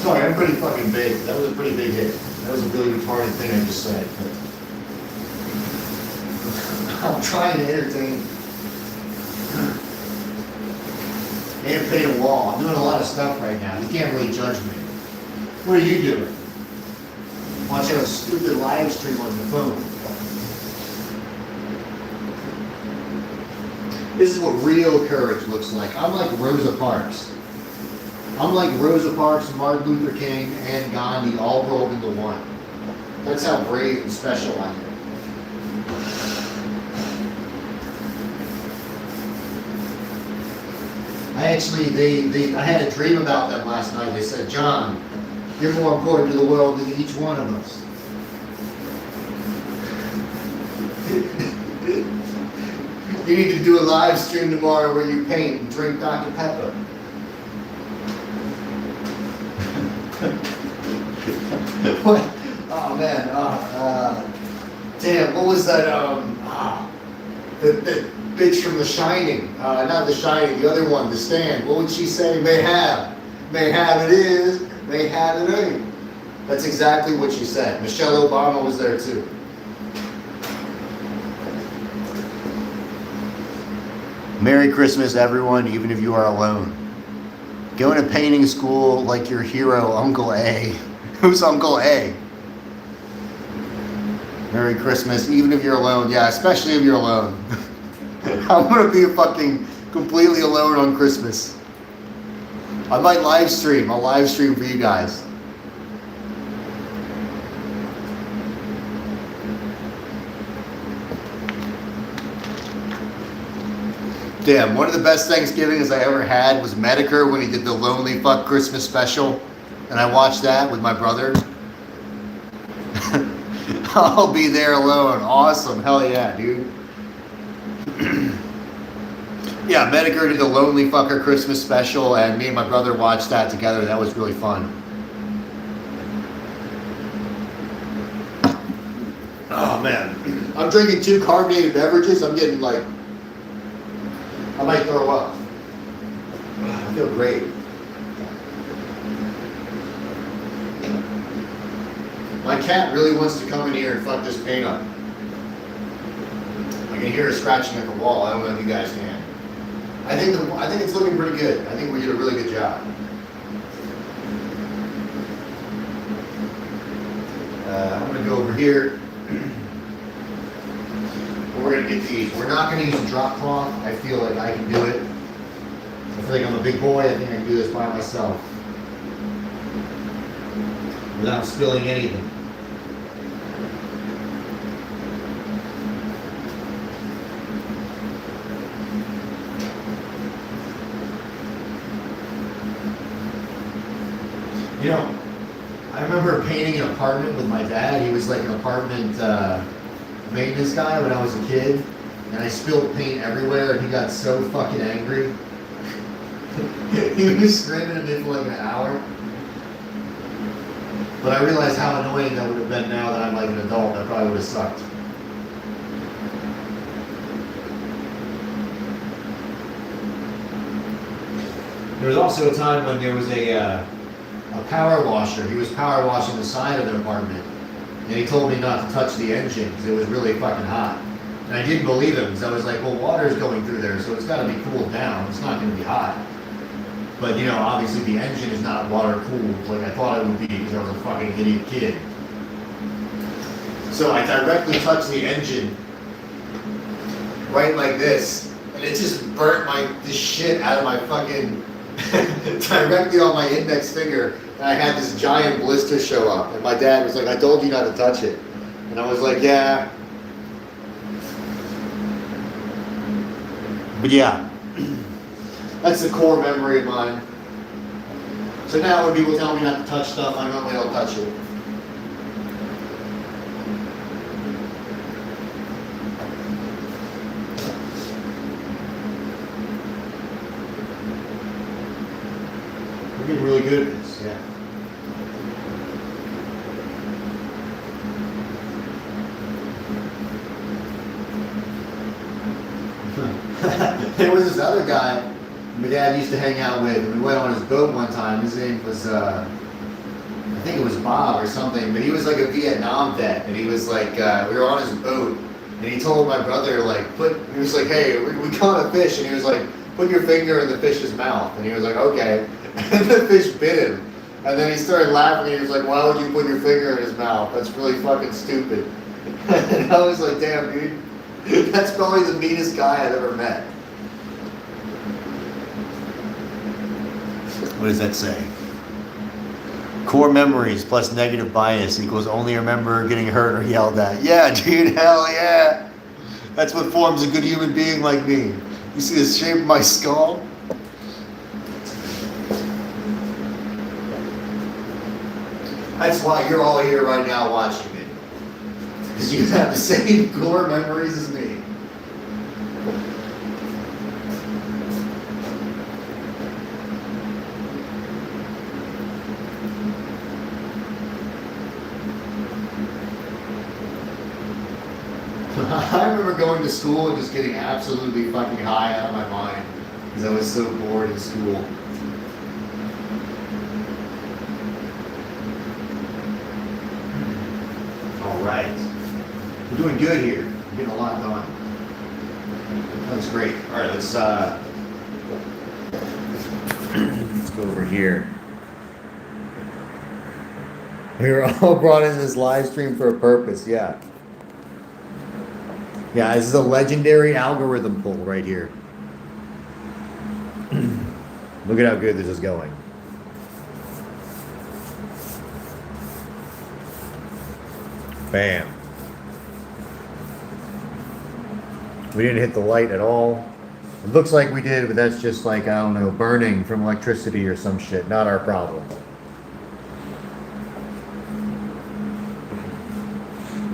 Sorry, I'm pretty fucking big. That was a pretty big hit. That was a really retarded thing I just said. But I'm trying to entertain. And paint a wall. I'm doing a lot of stuff right now. You can't really judge me. What are you doing? Watching a stupid live stream on your phone. This is what real courage looks like. I'm like Rosa Parks. I'm like Rosa Parks, Martin Luther King, and Gandhi all rolled into one. That's how brave and special I am. I had a dream about them last night. They said, John, you're more important to the world than each one of us. You need to do a live stream tomorrow where you paint and drink Dr. Pepper. What? Oh man. Damn, what was that? The bitch from The Shining. Not The Shining, the other one, The Stand. What would she say? May have it is, may have it ain't. That's exactly what she said. Michelle Obama was there too. Merry Christmas, everyone, even if you are alone. Going to painting school like your hero, Uncle A. Who's Uncle A? Merry Christmas, even if you're alone. Yeah, especially if you're alone. I'm gonna be fucking completely alone on Christmas. I might live stream. I'll live stream for you guys. Damn, one of the best Thanksgivings I ever had was Medicare when he did the Lonely Fuck Christmas special. And I watched that with my brother. I'll be there alone. Awesome. Hell yeah, dude. Yeah, Medicare did the Lonely Fucker Christmas special, and me and my brother watched that together. That was really fun. Oh, man. I'm drinking 2 carbonated beverages. I'm getting like... I might throw up. I feel great. My cat really wants to come in here and fuck this paint up. I can hear her scratching at the wall. I don't know if you guys can. I think it's looking pretty good. I think we did a really good job. I'm gonna go over here. We're gonna get these. We're not gonna use a drop cloth. I feel like I can do it. I feel like I'm a big boy. I think I can do this by myself without spilling anything. You know, I remember painting an apartment with my dad. He was like an apartment maintenance guy when I was a kid. And I spilled paint everywhere and he got so fucking angry. He was screaming at me for like an hour. But I realized how annoying that would have been now that I'm like an adult. That probably would have sucked. There was also a time when there was a power washer. He was power washing the side of the apartment. And he told me not to touch the engine because it was really fucking hot. And I didn't believe him because I was like, well, water's going through there, so it's got to be cooled down. It's not going to be hot. But, you know, obviously the engine is not water cooled like I thought it would be because I was a fucking idiot kid. So I directly touched the engine right like this, and it just burnt the shit out of my fucking directly on my index finger. And I had this giant blister show up. And my dad was like, I told you not to touch it. And I was like, yeah. But yeah, that's the core memory of mine. So now when people tell me not to touch stuff, I normally don't touch it. We're getting really good at this, yeah. There was this other guy my dad used to hang out with, and we went on his boat one time. His name was, I think it was Bob or something, but he was like a Vietnam vet, and he was like, we were on his boat, and he told my brother, like, he was like, hey, we caught a fish, and he was like, put your finger in the fish's mouth, and he was like, okay, and the fish bit him, and then he started laughing, and he was like, why would you put your finger in his mouth? That's really fucking stupid. And I was like, damn, dude, that's probably the meanest guy I've ever met. What does that say? Core memories plus negative bias equals only remember getting hurt or yelled at. Yeah, dude, hell yeah. That's what forms a good human being like me. You see the shape of my skull? That's why you're all here right now watching me. Because you have the same core memories as me. I remember going to school and just getting absolutely fucking high out of my mind because I was so bored in school. All right. We're doing good here. We're getting a lot done. That's great. All right, let's go over here. We were all brought in this live stream for a purpose, yeah. Yeah, this is a legendary algorithm pull right here. Look at how good this is going. Bam. We didn't hit the light at all. It looks like we did, but that's just like, I don't know, burning from electricity or some shit. Not our problem.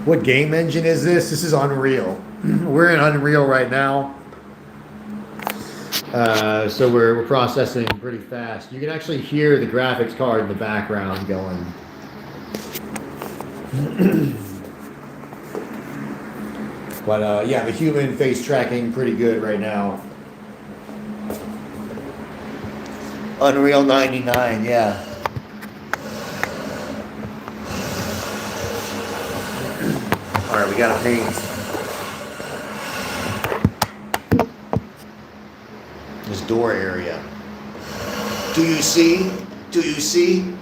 What game engine is this? This is Unreal. We're in Unreal right now. So we're processing pretty fast. You can actually hear the graphics card in the background going. But yeah, the human face tracking pretty good right now. Unreal 99, yeah. All right, we gotta paint this door area. Do you see? Do you see?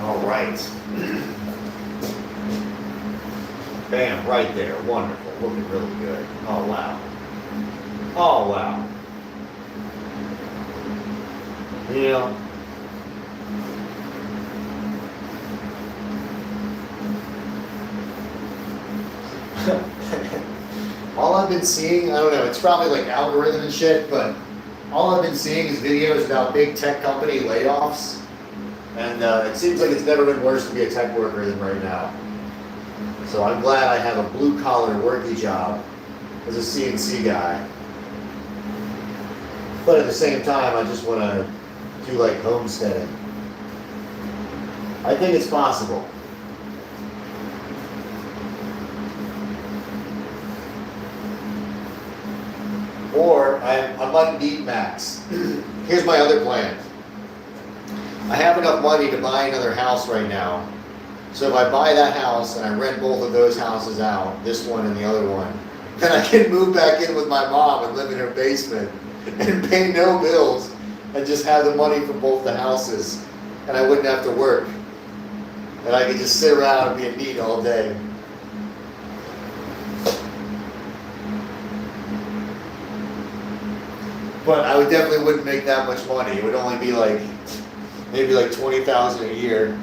All right. Bam, right there. Wonderful. Looking really good. Oh, wow. Oh, wow. You know, all I've been seeing, I don't know, it's probably like algorithm and shit, but all I've been seeing is videos about big tech company layoffs. And it seems like it's never been worse to be a tech worker than right now. So I'm glad I have a blue-collar worky job as a CNC guy. But at the same time, I just want to do like homesteading. I think it's possible. Or I might need Max. Here's my other plan. I have enough money to buy another house right now. So if I buy that house and I rent both of those houses out, this one and the other one, then I can move back in with my mom and live in her basement and pay no bills and just have the money for both the houses, and I wouldn't have to work. And I could just sit around and be a neat all day. But I would definitely wouldn't make that much money. It would only be like maybe like $20,000 a year.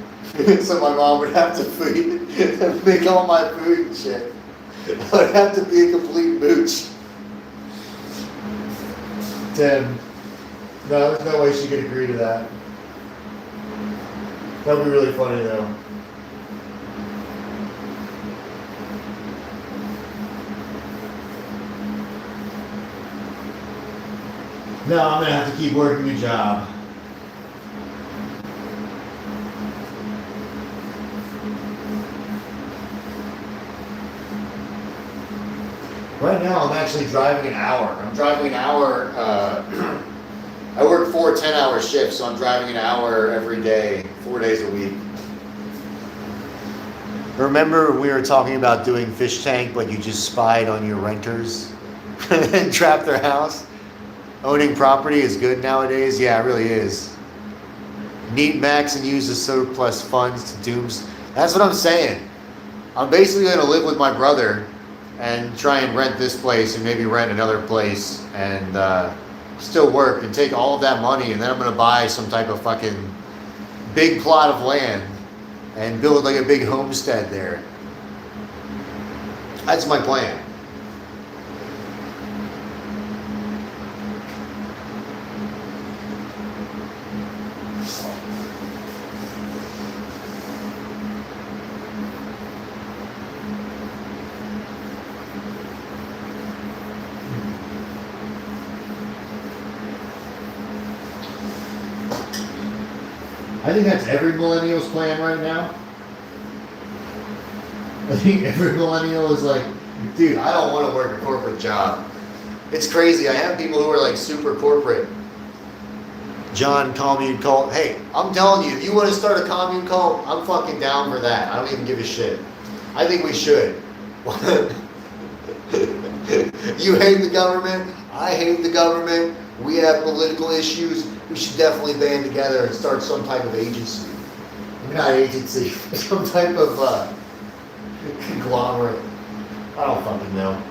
So my mom would have to feed, make all my food and shit. I would have to be a complete mooch. Tim, no, there's no way she could agree to that. That would be really funny though. No, I'm gonna have to keep working a job. Right now, I'm actually driving an hour. I'm driving an hour. I work 4 10-hour shifts, so I'm driving an hour every day, 4 days a week. Remember we were talking about doing fish tank, but you just spied on your renters and trapped their house? Owning property is good nowadays. Yeah, it really is. Need Max and use the surplus funds to dooms. That's what I'm saying. I'm basically going to live with my brother and try and rent this place and maybe rent another place and still work and take all of that money, and then I'm going to buy some type of fucking big plot of land and build like a big homestead there. That's my plan. I think that's every millennial's plan right now. I think every millennial is like, dude, I don't want to work a corporate job. It's crazy. I have people who are like super corporate. John, commune cult. Hey, I'm telling you, if you want to start a commune cult, I'm fucking down for that. I don't even give a shit. I think we should. You hate the government. I hate the government. We have political issues. We should definitely band together and start some type of agency. Not agency, some type of conglomerate. I don't fucking know.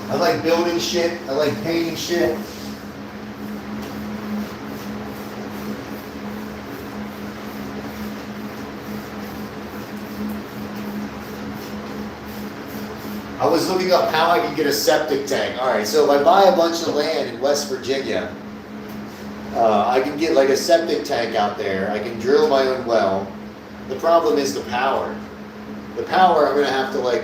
I like building shit. I like painting shit. I was looking up how I can get a septic tank. All right, so if I buy a bunch of land in West Virginia, I can get like a septic tank out there. I can drill my own well. The problem is the power. The power, I'm gonna have to like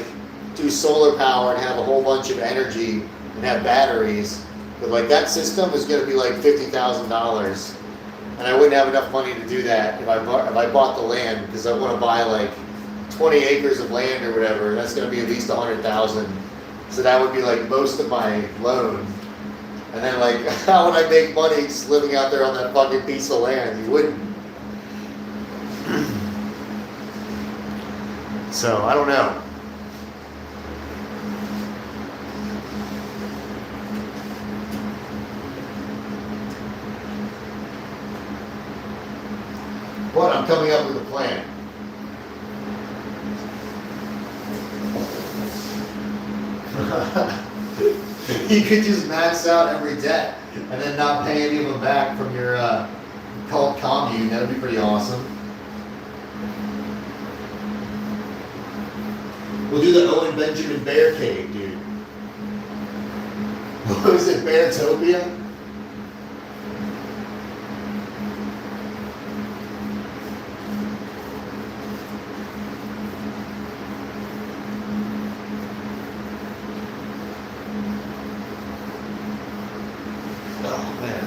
do solar power and have a whole bunch of energy and have batteries. But like that system is gonna be like $50,000, and I wouldn't have enough money to do that if I bought the land, because I want to buy like 20 acres of land or whatever. That's gonna be at least 100,000. So that would be like most of my loan. And then like, how would I make money just living out there on that fucking piece of land? You wouldn't. So I don't know. But I'm coming up with a plan. You could just max out every debt and then not pay any of them back from your cult commune. That would be pretty awesome. We'll do the Owen Benjamin Bear Cave, dude. What was it, Beartopia? Oh, man.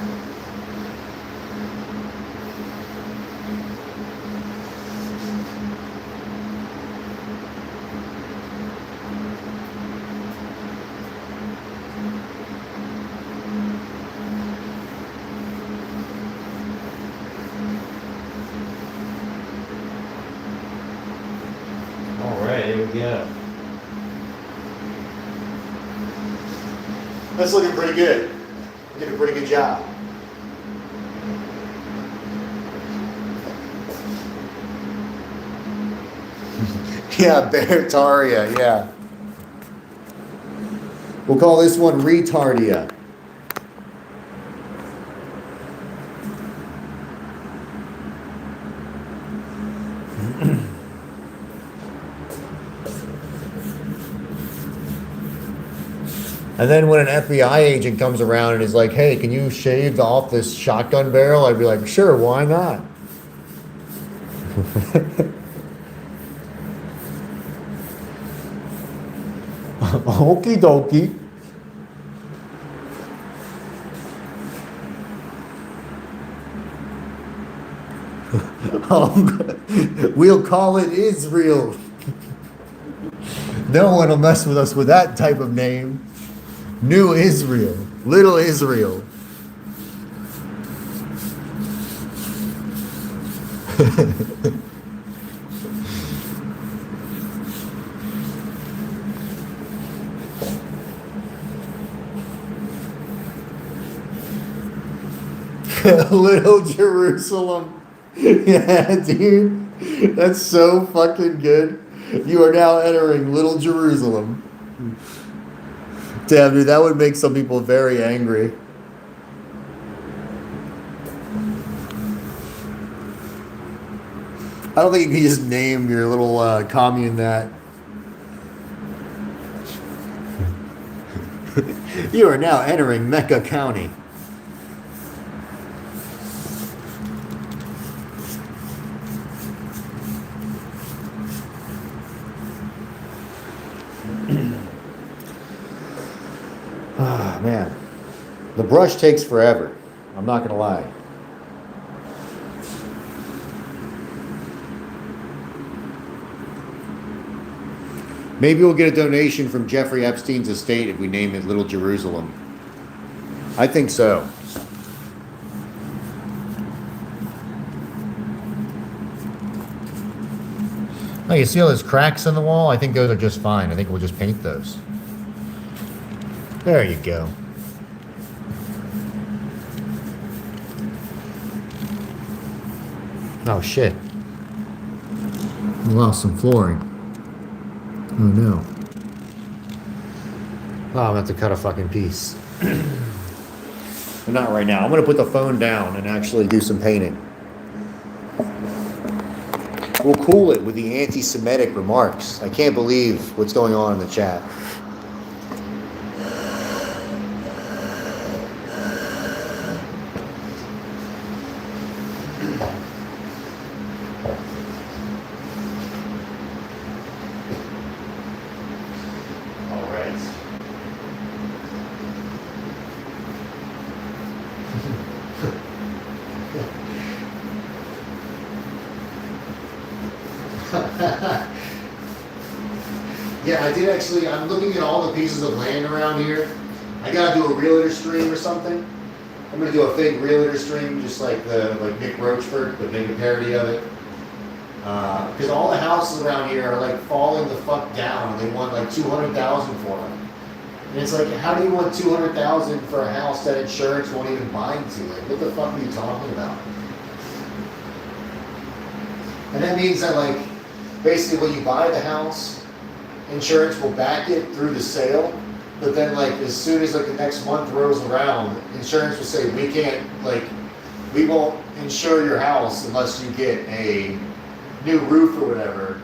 All right, here we go. That's looking pretty good. We did a pretty good job. Yeah, Beartaria, yeah. We'll call this one Retardia. And then when an FBI agent comes around and is like, hey, can you shave off this shotgun barrel? I'd be like, sure, why not? Okie dokie. We'll call it Israel. No one will mess with us with that type of name. New Israel. Little Israel. Little Jerusalem. Yeah, dude. That's so fucking good. You are now entering Little Jerusalem. Damn, dude, that would make some people very angry. don't think you can just name your little commune that. You are now entering Mecca County. Ah, man. The brush takes forever. I'm not going to lie. Maybe we'll get a donation from Jeffrey Epstein's estate if we name it Little Jerusalem. I think so. Oh, you see all those cracks in the wall? I think those are just fine. I think we'll just paint those. There you go. Oh shit. We lost some flooring. Oh no. Oh, I'm gonna have to cut a fucking piece. But not right now. I'm gonna put the phone down and actually do some painting. We'll cool it with the anti-Semitic remarks. I can't believe what's going on in the chat. Yeah, I did actually. I'm looking at all the pieces of land around here. I gotta do a realtor stream or something. I'm gonna do a fake realtor stream, just like Nick Roachford, but make a parody of it. Because all the houses around here are like falling the fuck down, and they want like $200,000 for them. And it's like, how do you want $200,000 for a house that insurance won't even bind to? Like, what the fuck are you talking about? And that means that, like, basically when you buy the house, insurance will back it through the sale, but then, like, as soon as, like, the next month rolls around, insurance will say, we can't, like, we won't insure your house unless you get a new roof or whatever.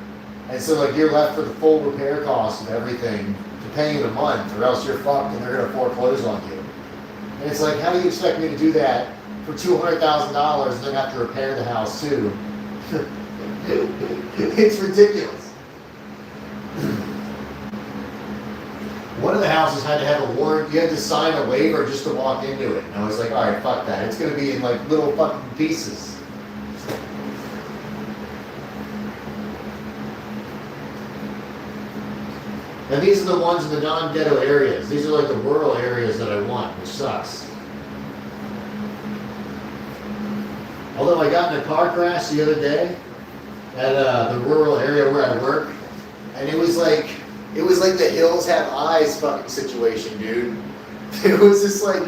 And so, like, you're left with the full repair cost of everything to pay in a month, or else you're fucked and they're going to foreclose on you. And it's like, how do you expect me to do that for $200,000 and then have to repair the house too? It's ridiculous. One of the houses had to have a warrant. You had to sign a waiver just to walk into it. And I was like, all right, fuck that. It's going to be in like little fucking pieces. And these are the ones in the non-ghetto areas. These are like the rural areas that I want, which sucks. Although I got in a car crash the other day at the rural area where I work, and it was like the hills have eyes fucking situation, dude. It was just like,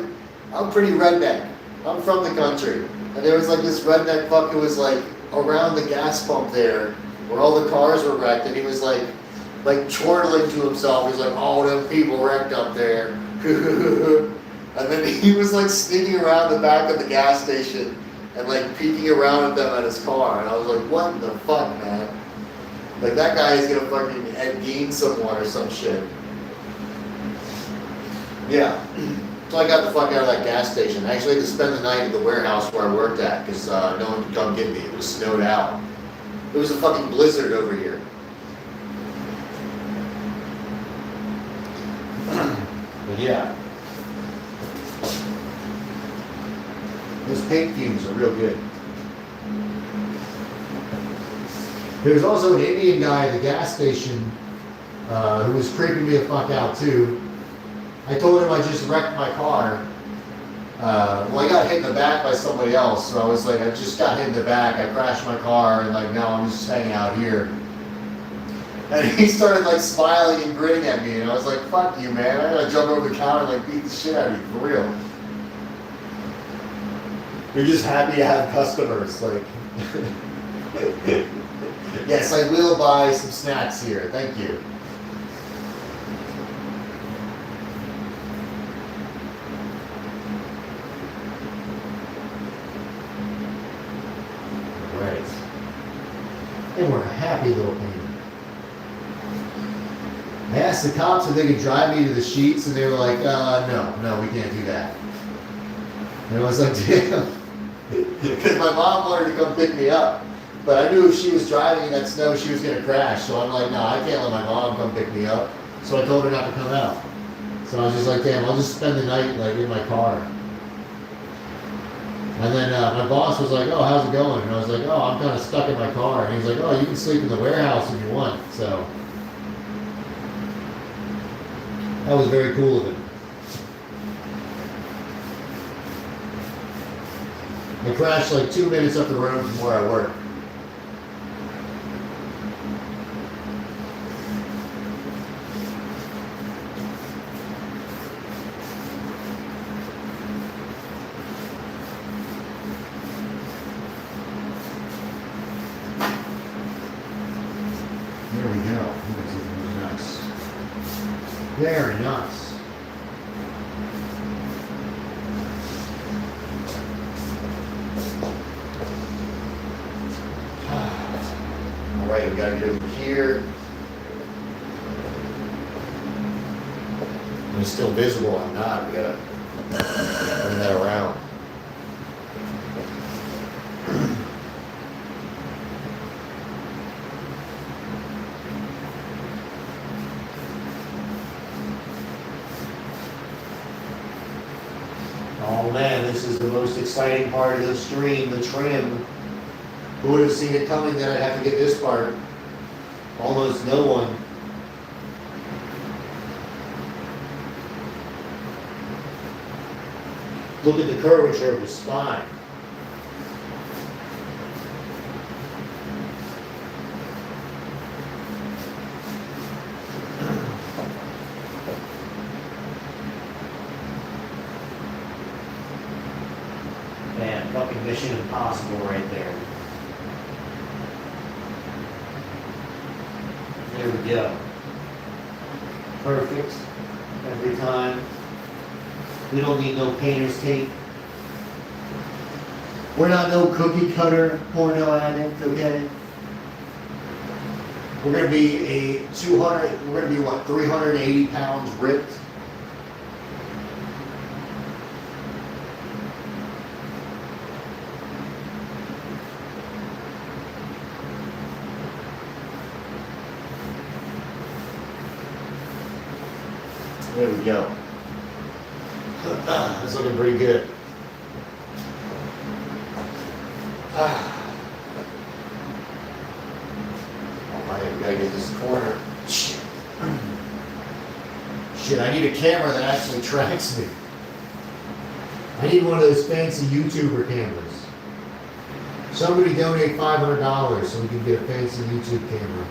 I'm pretty redneck. I'm from the country. And there was like this redneck fuck who was like around the gas pump there where all the cars were wrecked, and he was like chortling to himself. He's like, oh, them people wrecked up there. And then he was like sneaking around the back of the gas station and like peeking around at them at his car. And I was like, what the fuck, man? Like, that guy is gonna fucking Ed Gein someone or some shit. Yeah. So I got the fuck out of that gas station. I actually had to spend the night at the warehouse where I worked at because no one could come get me. It was snowed out. It was a fucking blizzard over here. But yeah. Those paint fumes are real good. There's also an Indian guy at the gas station who was creeping me the fuck out too. I told him I just wrecked my car. Well, I got hit in the back by somebody else, so I was like, I just got hit in the back. I crashed my car, and like now I'm just hanging out here. And he started like smiling and grinning at me, and I was like, fuck you, man. I gotta jump over the counter and like beat the shit out of you, for real. You're just happy to have customers, like. Yes, I will buy some snacks here. Thank you. Right. happy little painter. I asked the cops if they could drive me to the sheets, and they were like, no, we can't do that. And I was like, damn. Because my mom wanted to come pick me up. But I knew if she was driving in that snow, she was going to crash. So I'm like, no, I can't let my mom come pick me up. So I told her not to come out. So I was just like, damn, I'll just spend the night like in my car. And then my boss was like, oh, how's it going? And I was like, oh, I'm kind of stuck in my car. And he's like, oh, you can sleep in the warehouse if you want. So that was very cool of him. I crashed like 2 minutes up the road from where I work. There we go. Nice. Very nice. All right, we got to get over here. It's still visible. I'm not. We got to bring that around. Oh man, this is the most exciting part of the stream, the trim. Who would have seen it coming that I'd have to get this part? Almost no one. Look at the curvature of the spine. Man, fucking Mission Impossible right there. There we go. Perfect. Every time. We don't need no painter's tape. We're not no cookie cutter porno addict, okay? We're gonna be we're gonna be what, 380 pounds ripped? There we go. That's looking pretty good. Oh man, we gotta get this corner. Shit, I need a camera that actually tracks me. I need one of those fancy YouTuber cameras. Somebody donate $500 so we can get a fancy YouTube camera.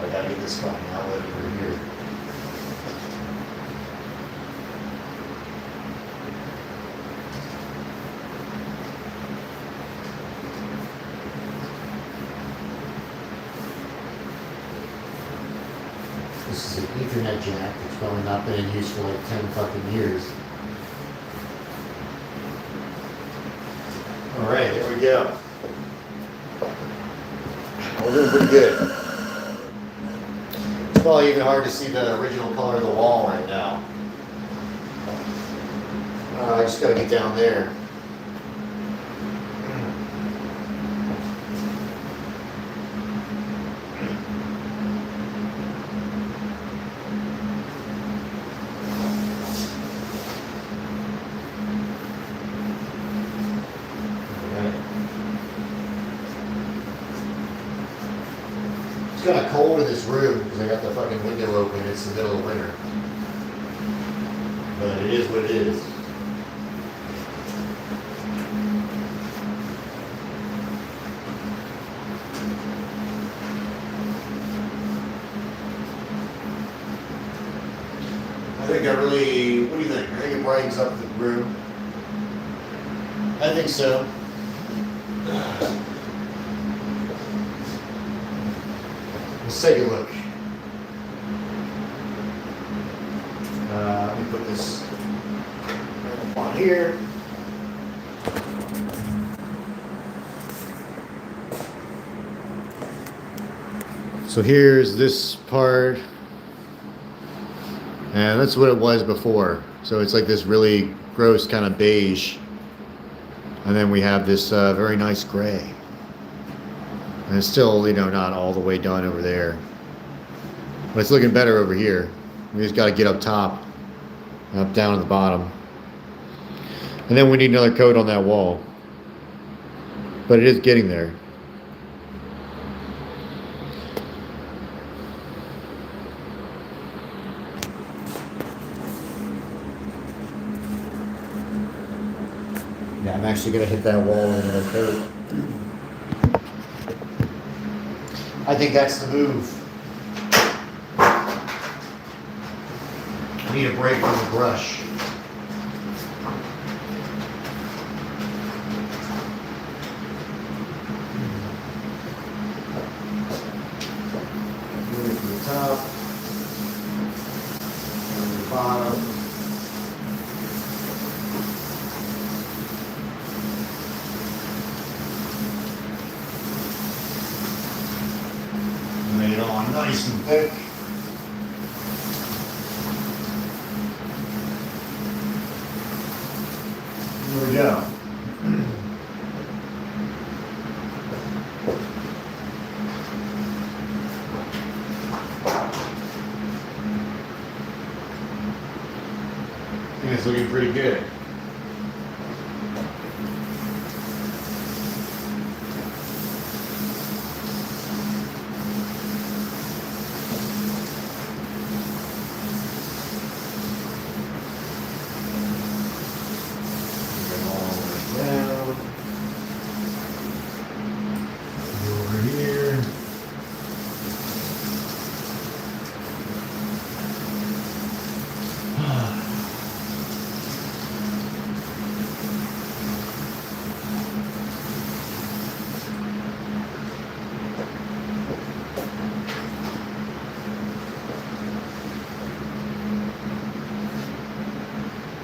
I gotta get this fucking outlet over here. This is an Ethernet jack that's probably not been in use for like 10 fucking years. Alright, here we go. We're doing pretty good. It's probably even hard to see the original color of the wall right now. I just gotta get down there. It's kind of cold in this room because I got the fucking window open. It's the middle of winter. But it is what it is. I think what do you think? I think it brightens up the room. I think so. Let's take a look. Let me put this on here. So here's this part, and that's what it was before. So it's like this really gross kind of beige, and then we have this very nice gray, and it's still, you know, not all the way done over there, but it's looking better over here. We just got to get up top, up down at the bottom, and then we need another coat on that wall, but it is getting there. Yeah, I'm actually going to hit that wall in another coat. I think that's the move. I need a break from the brush. Move it from the top, from the bottom. Lay it on nice and thick. Here we go. I think it's looking pretty good.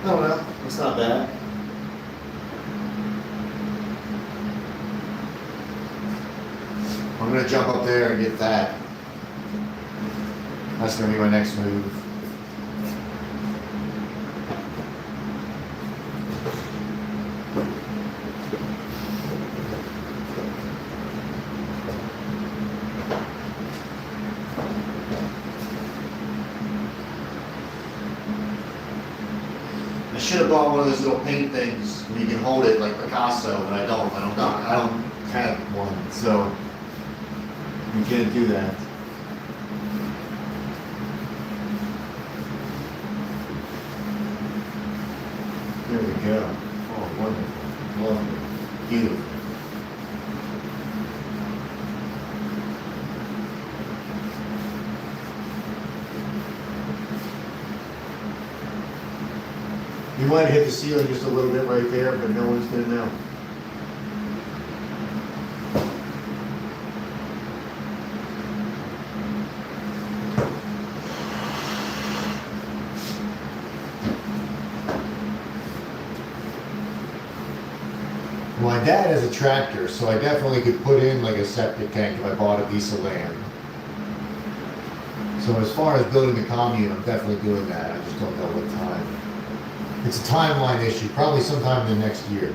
Oh well, it's not bad. I'm gonna jump up there and get that. That's gonna be my next move. I should have bought one of those little paint things where you can hold it like Picasso, but I don't have one, so we can't do that. There we go. Oh, wonderful, lovely, beautiful. You might hit the ceiling just a little bit right there, but no one's gonna know. My dad has a tractor, so I definitely could put in like a septic tank if I bought a piece of land. So as far as building the commune, I'm definitely doing that. I just don't know what time. It's a timeline issue, probably sometime in the next year.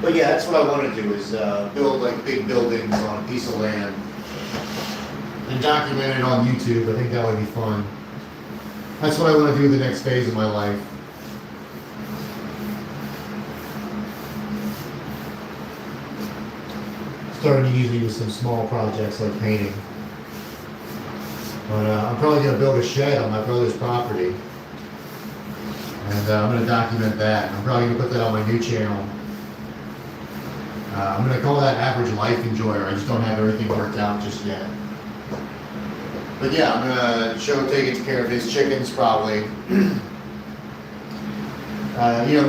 But yeah, that's what I want to do is build like big buildings on a piece of land and document it on YouTube. I think that would be fun. That's what I want to do the next phase of my life. Starting easy with some small projects like painting. But I'm probably going to build a shed on my brother's property. And I'm going to document that. I'm probably going to put that on my new channel. I'm going to call that Average Life Enjoyer. I just don't have everything worked out just yet. But yeah, I'm gonna show taking care of his chickens probably.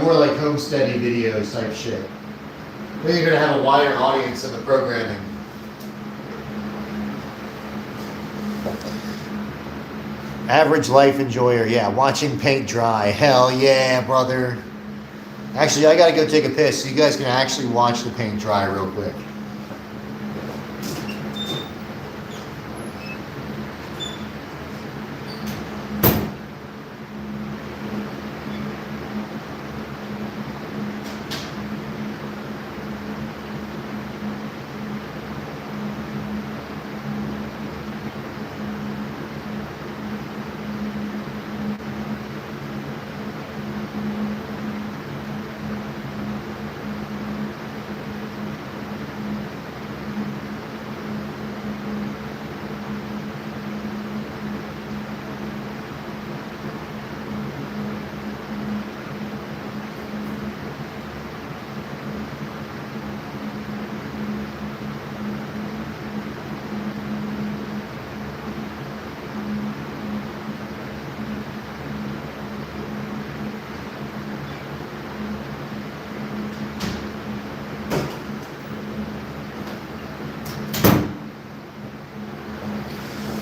More like homesteady videos type shit. I think you're gonna have a wider audience in the programming. Average life enjoyer, yeah, watching paint dry. Hell yeah, brother. Actually, I gotta go take a piss so you guys can actually watch the paint dry real quick.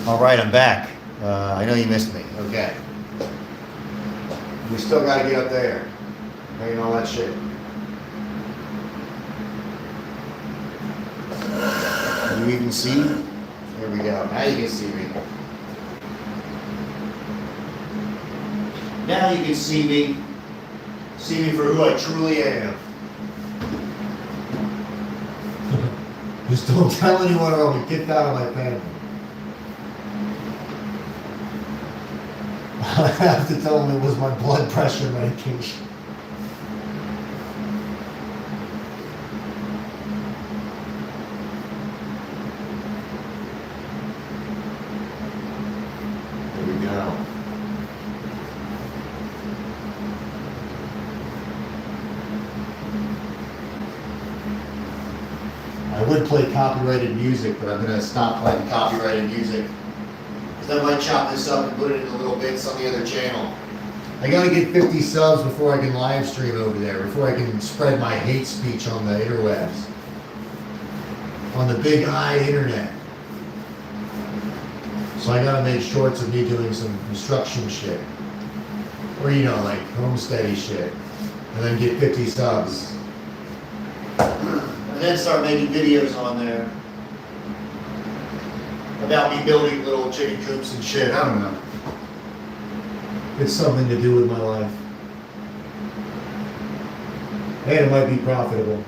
All right, I'm back. I know you missed me. Okay. We still got to get up there. Paint all that shit. Can you even see? There we go. Now you can see me. Now you can see me. See me for who I truly am. Just don't tell anyone or I'll be kicked out of my family. I have to tell them it was my blood pressure medication. There we go. I would play copyrighted music, but I'm going to stop playing copyrighted music. Because I might chop this up and put it into little bits on the other channel. I got to get 50 subs before I can live stream over there, before I can spread my hate speech on the interwebs. On the big I internet. So I got to make shorts of me doing some construction shit. Or, like homesteady shit. And then get 50 subs. And then start making videos on there about me building little chicken coops and shit. I don't know. It's something to do with my life. And it might be profitable.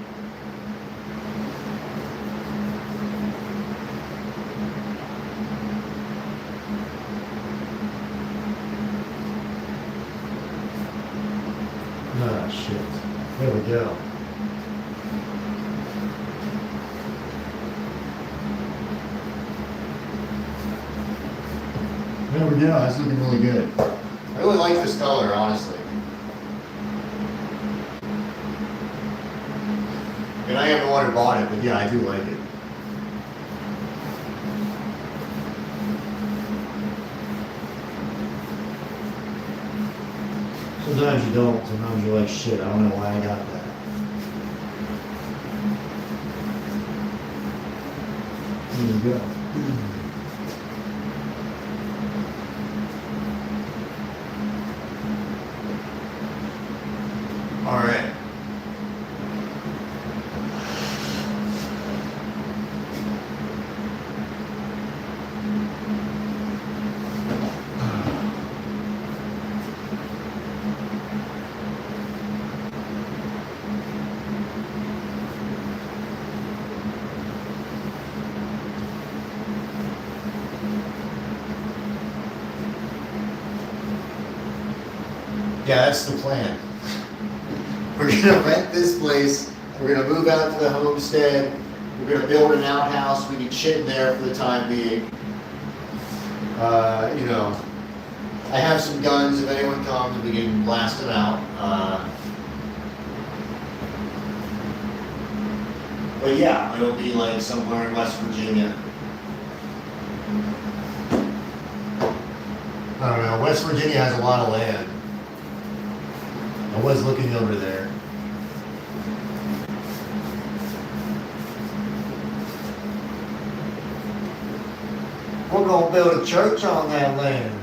Ah, shit. There we go. There we go, that's looking really good. I really like this color, honestly. And I am the one who bought it, but yeah, I do like it. Sometimes you don't, sometimes you're like, shit, I don't know why I got that. There we go. All right. Yeah, that's the plan. We're gonna rent this place. We're gonna move out to the homestead. We're gonna build an outhouse. We can shit in there for the time being. I have some guns. If anyone comes, we can blast them out. But yeah, it'll be like somewhere in West Virginia. I don't know. West Virginia has a lot of land. I was looking over there. We're gonna build a church on that land.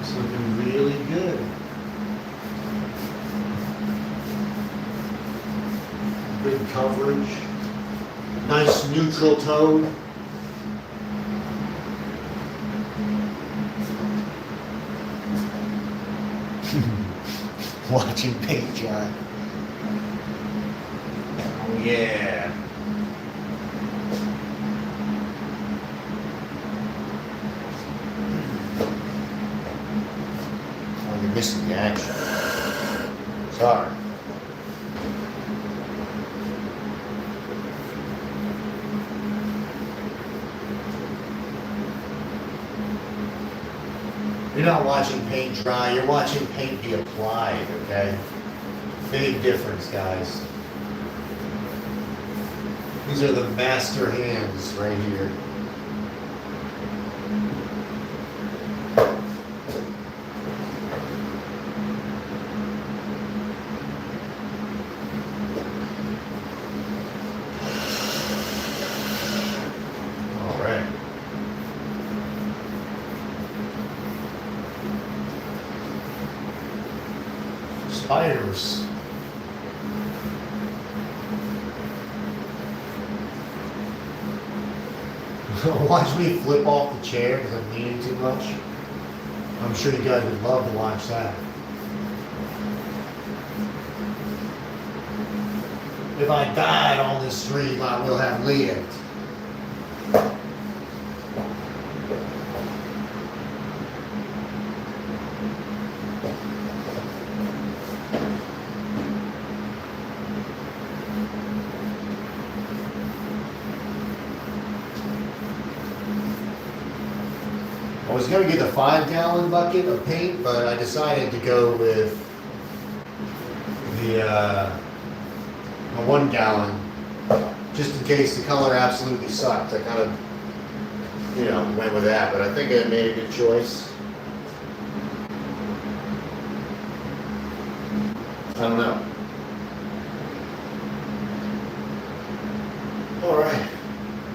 It's looking really good. Good coverage. Nice neutral tone. Watching paint dry. Oh yeah. Oh, you're missing the action. Sorry. You're not watching paint dry, you're watching paint be applied, okay? Big difference, guys. These are the master hands right here. All right. Spiders. Watch me flip off the chair because I'm leaning too much. I'm sure you guys would love to watch that. If I died on this stream, I will have lived. I was going to get the 5-gallon bucket of paint, but I decided to go with the 1 gallon, just in case the color absolutely sucked. I kind of, went with that, but I think I made a good choice. I don't know. All right,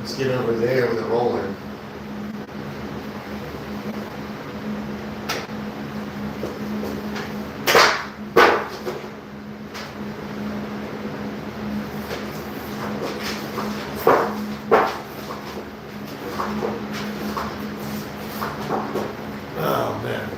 let's get over there with a roller. Oh man.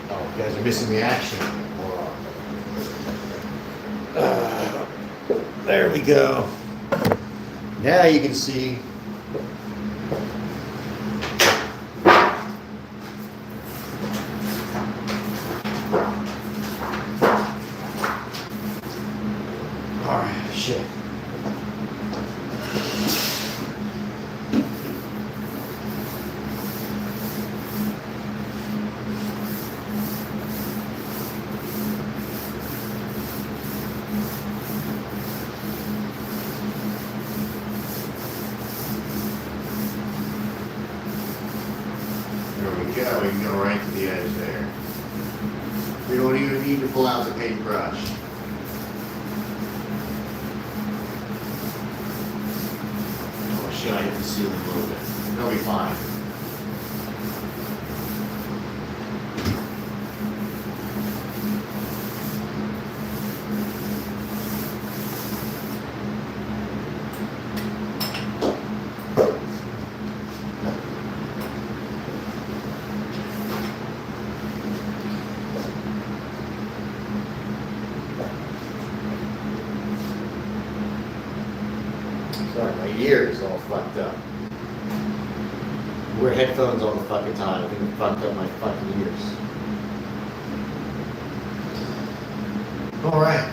Oh, you guys are missing the action. There we go. Now you can see. All right, shit. Yeah, we can go right to the edge there. We don't even need to pull out the paintbrush. Oh shit, I hit the ceiling a little bit. It'll be fine. Sorry, my ear is all fucked up. I wear headphones all the fucking time. I think it fucked up my fucking ears. Alright.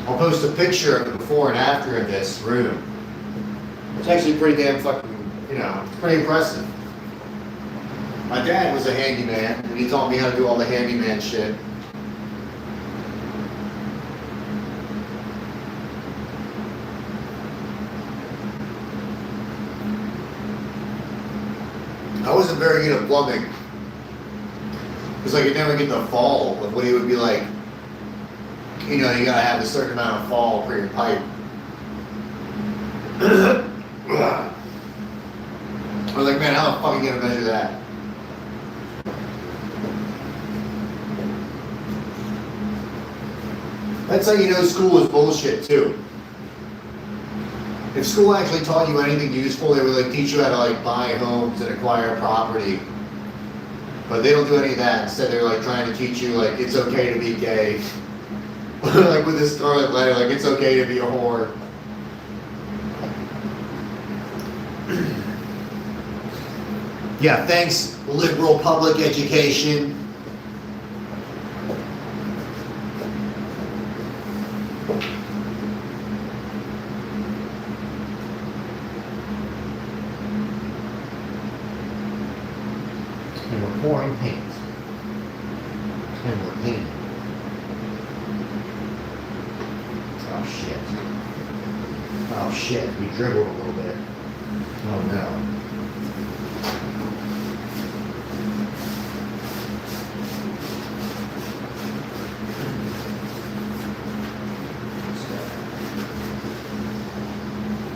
I'll post a picture of the before and after of this room. It's actually pretty damn fucking, you know, it's pretty impressive. My dad was a handyman, and he taught me how to do all the handyman shit. I wasn't very good at plumbing. Because I could never get the fall of what it would be like. You know, you gotta have a certain amount of fall for your pipe. I was like, man, how the fuck are you gonna measure that? That's how you know school is bullshit too. If school actually taught you anything useful, they would like teach you how to like buy homes and acquire property. But they don't do any of that. Instead, they're like trying to teach you like it's okay to be gay. Like with this Scarlet Letter, like it's okay to be a whore. Yeah, thanks, liberal public education. And we're pouring paint. And we're painting. Oh shit. Oh shit, we dribbled a little bit. Oh no.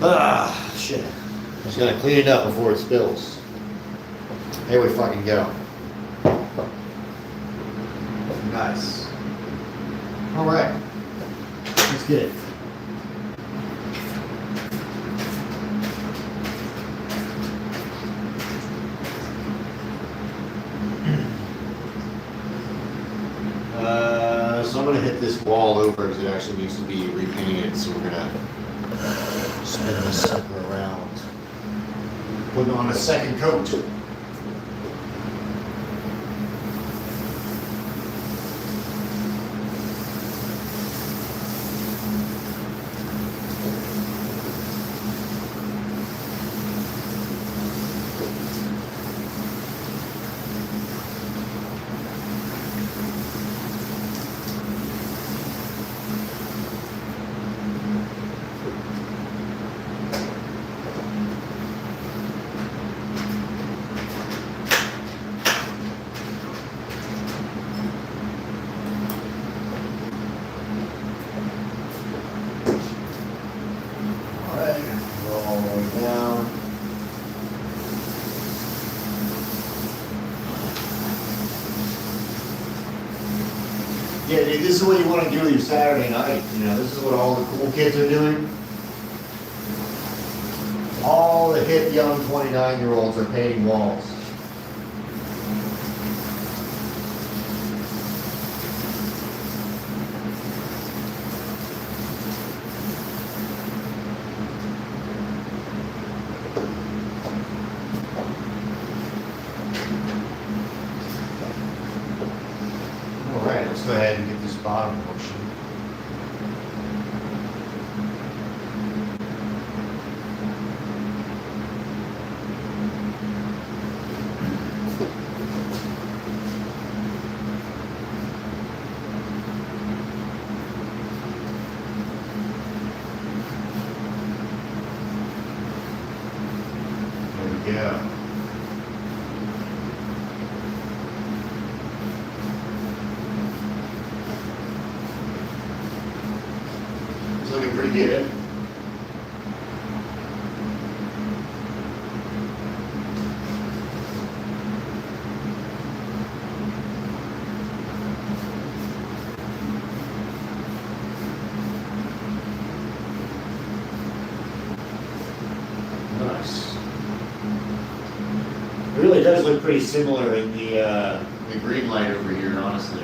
Ah, shit. I'm just gonna clean it up before it spills. Here we fucking go. Nice. Alright. Let's get it. So I'm gonna hit this wall over because it actually needs to be repainted, so we're gonna spin this sucker around. Put on a second coat. Yeah, dude, this is what you want to do with your Saturday night. You know, this is what all the cool kids are doing. All the hip young 29-year-olds are painting walls. Alright, let's go ahead and get this bottom portion. There we go. It's looking pretty good. Nice. It really does look pretty similar in the green light over here, honestly.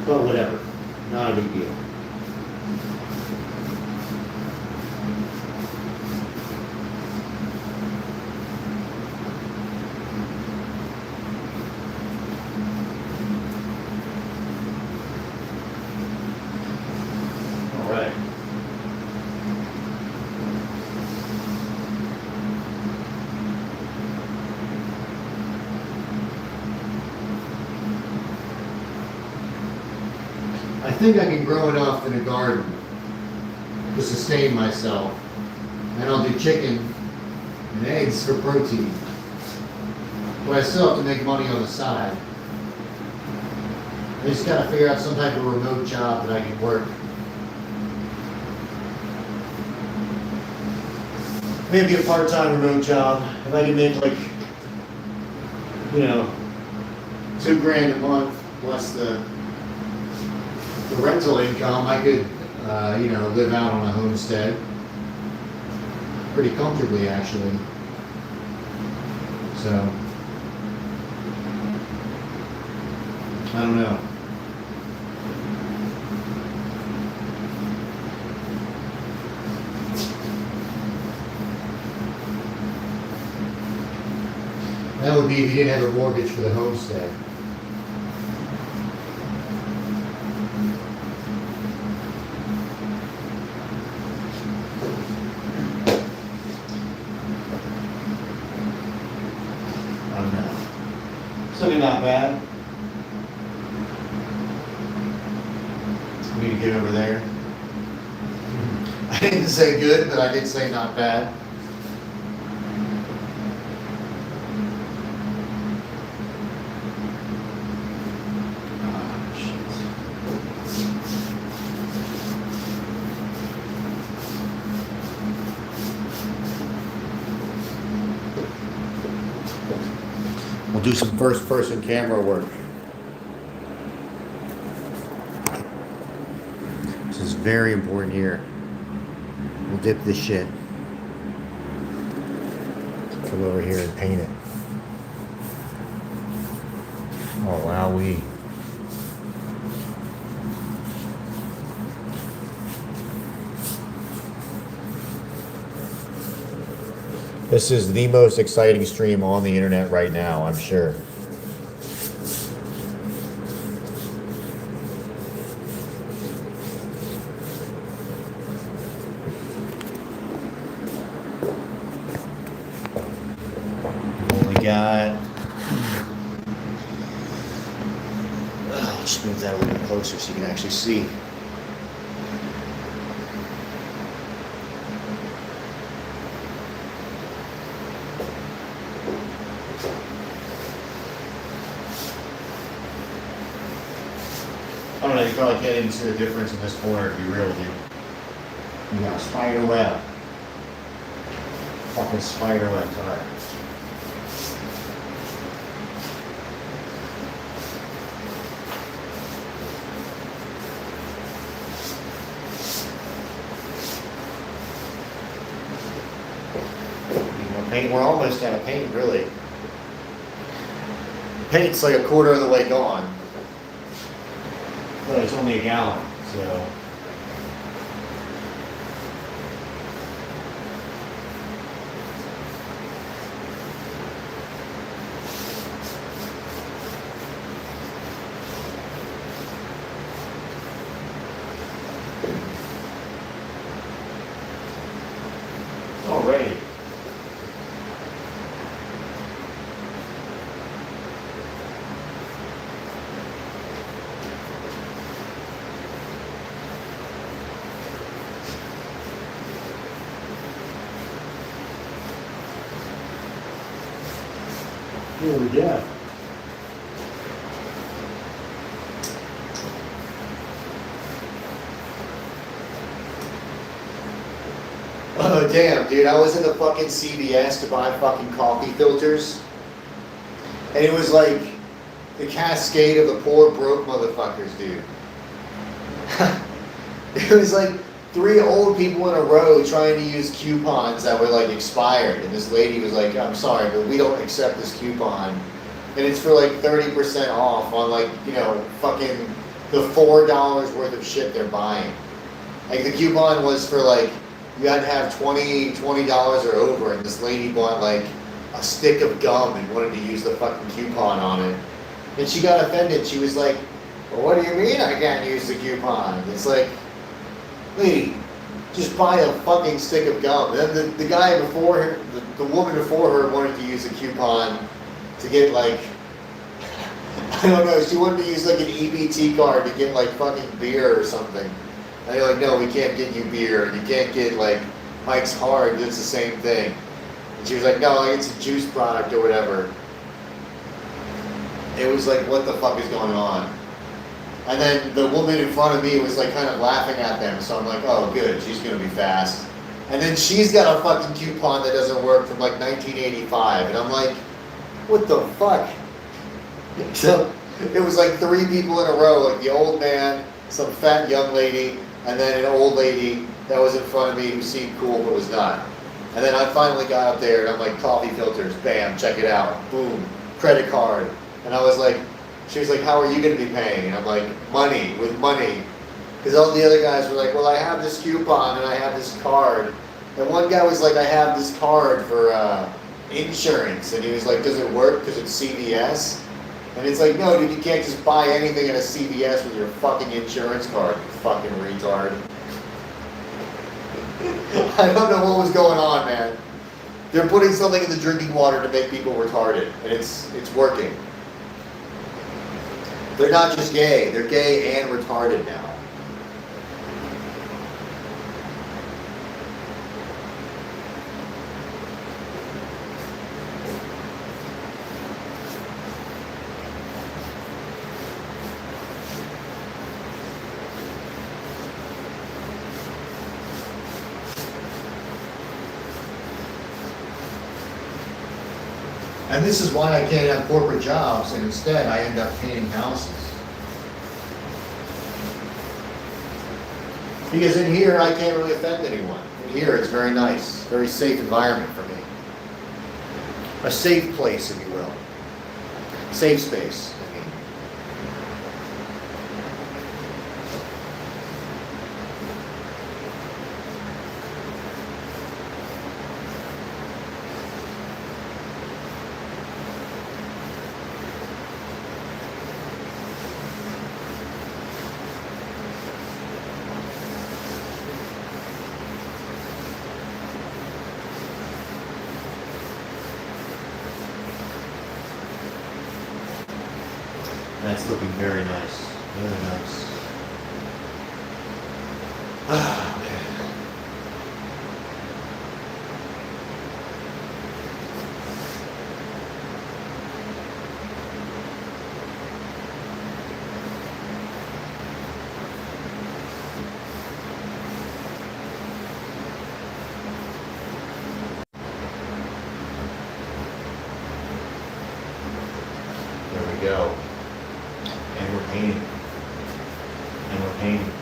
But whatever, not a big deal. All right. I think I can grow enough in a garden to sustain myself. And I'll do chicken and eggs for protein. But I still have to make money on the side. I just gotta figure out some type of remote job that I can work. Maybe a part-time remote job. If I can make like, you know, $2,000 a month plus the rental income, I could, you know, live out on a homestead pretty comfortably, actually. So, I don't know. That would be if you didn't have a mortgage for the homestead. I don't know. Something not bad. We need to get over there. I didn't say good, but I did say not bad. We'll do some first-person camera work. This is very important here. We'll dip this shit. Come over here and paint it. Oh, wowee. This is the most exciting stream on the internet right now, I'm sure. Only got... Oh, just move that a little bit closer so you can actually see. I don't know, you probably can't even see the difference in this corner to be real with you. You got a spider web. Fucking spider web, alright. Paint, we're almost out of paint, really. Paint's like a quarter of the way gone. But it's only a gallon, so. Alrighty. Here we go. Oh damn, dude! I was in the fucking CVS to buy fucking coffee filters, and it was like the cascade of the poor broke motherfuckers, dude. It was like 3 old people in a row trying to use coupons that were like expired, and this lady was like, "I'm sorry, but we don't accept this coupon," and it's for like 30% off on like, you know, fucking the $4 worth of shit they're buying. Like the coupon was for like, you had to have $20 or over, and this lady bought like a stick of gum and wanted to use the fucking coupon on it. And she got offended. She was like, well, what do you mean I can't use the coupon? It's like, lady, just buy a fucking stick of gum. And then the guy before her, the woman before her wanted to use a coupon to get like, I don't know, she wanted to use like an EBT card to get like fucking beer or something. And they're like, no, we can't get you beer. You can't get like Mike's Hard, it's the same thing. And she was like, no, it's a juice product or whatever. It was like, what the fuck is going on? And then the woman in front of me was like kind of laughing at them. So I'm like, oh good, she's gonna be fast. And then she's got a fucking coupon that doesn't work from like 1985. And I'm like, what the fuck? So it was like 3 people in a row, like the old man, some fat young lady, and then an old lady that was in front of me who seemed cool but was not. And then I finally got up there and I'm like, coffee filters, bam, check it out, boom, credit card. And I was like, she was like, how are you going to be paying? And I'm like, money, with money. Because all the other guys were like, well, I have this coupon and I have this card. And one guy was like, I have this card for insurance. And he was like, does it work because it's CVS? And it's like, no, dude, you can't just buy anything at a CVS with your fucking insurance card, you fucking retard. I don't know what was going on, man. They're putting something in the drinking water to make people retarded, and it's working. They're not just gay, they're gay and retarded now. And this is why I can't have corporate jobs, and instead I end up painting houses. Because in here I can't really offend anyone. In here it's very nice, very safe environment for me. A safe place, if you will. Safe space, I mean. That's looking very nice. Very nice. Okay. There we go. And we're painting. And we're painting.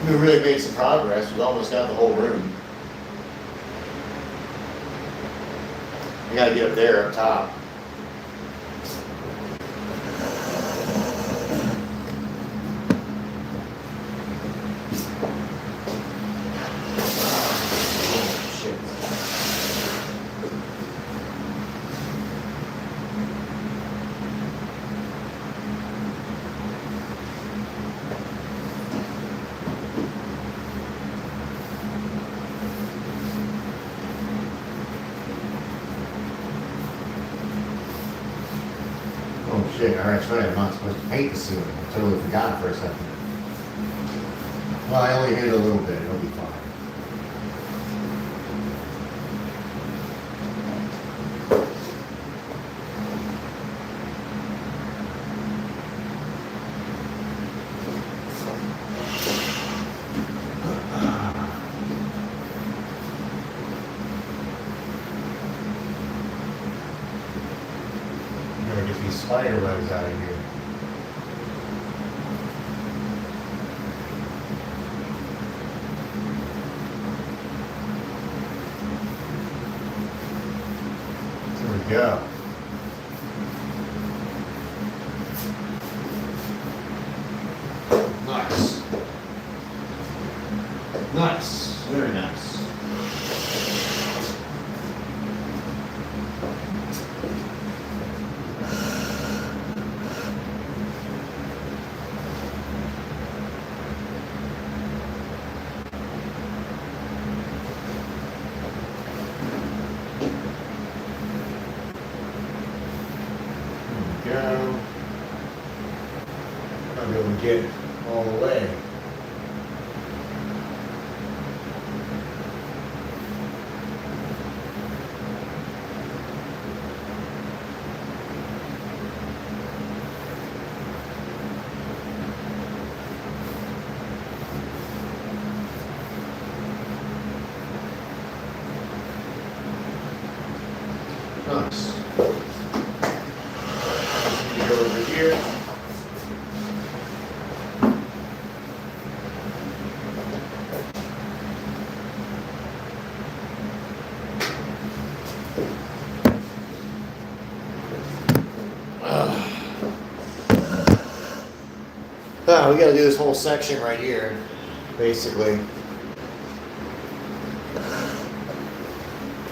We really made some progress. We almost got the whole room. We gotta get up there, up top. Oh shit, alright, that's right, I'm not supposed to paint the ceiling. I totally forgot for a second. Well, I only hit it a little bit, it'll be fine. Gotta get these spider webs out of here. go. Nice. Nice. Very nice. Go. I'll be able to get all the way. Nice. You go over here. Oh, we got to do this whole section right here, basically.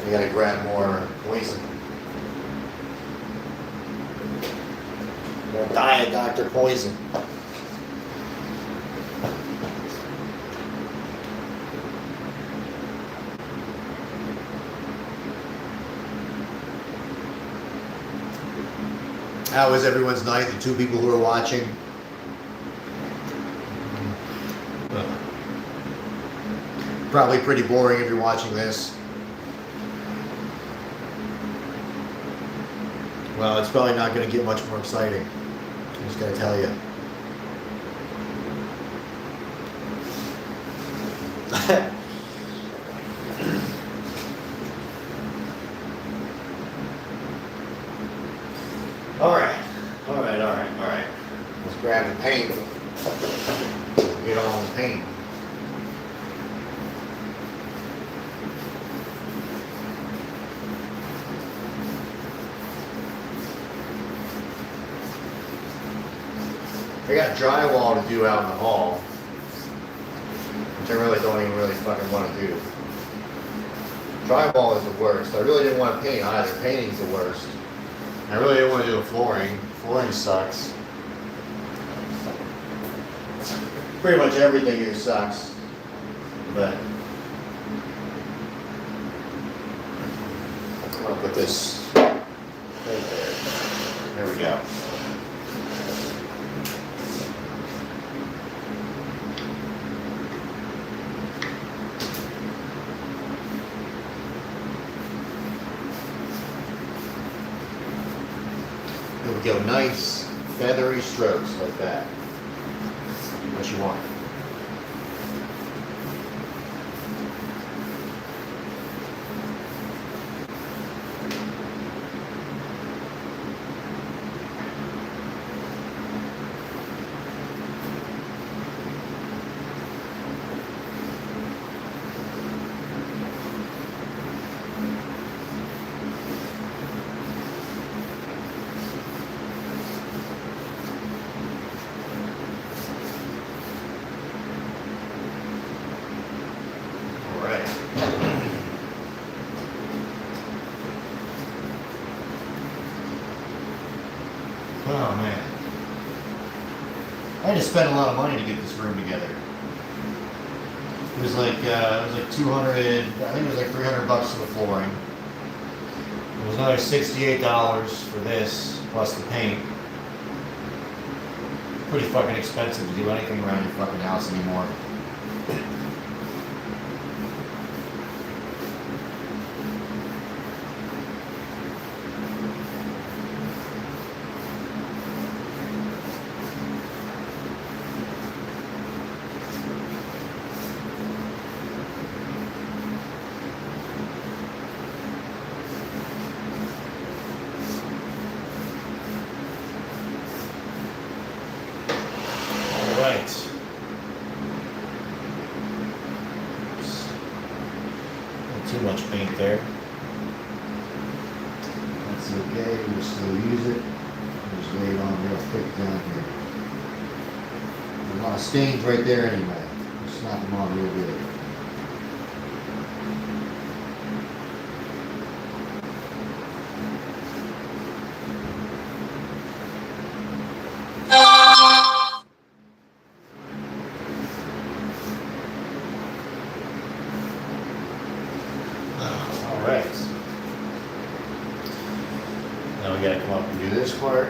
We got to grab more poison. More Diet Dr. Poison. How was everyone's night? The two people who are watching. Probably pretty boring if you're watching this. Well, it's probably not going to get much more exciting. I'm just going to tell you. All right. Let's grab the paint. Get on the paint. I got drywall to do out in the hall, which I really don't even really fucking want to do. Drywall is the worst. I really didn't want to paint either. Painting's the worst. I really didn't want to do the flooring. Flooring sucks. Pretty much everything here sucks. But I'm gonna put this right there. There we go. There we go, nice feathery strokes like that. What you want. Oh man, I had to spend a lot of money to get this room together. It was like 200. I think it was like $300 for the flooring. It was another $68 for this plus the paint. Pretty fucking expensive to do anything around your fucking house anymore. Right. okay, we'll still use it. Just lay it on real thick down here. There's a lot of stains right there anyway. Just slap them on real good. Alright. Now we gotta come up and do this part.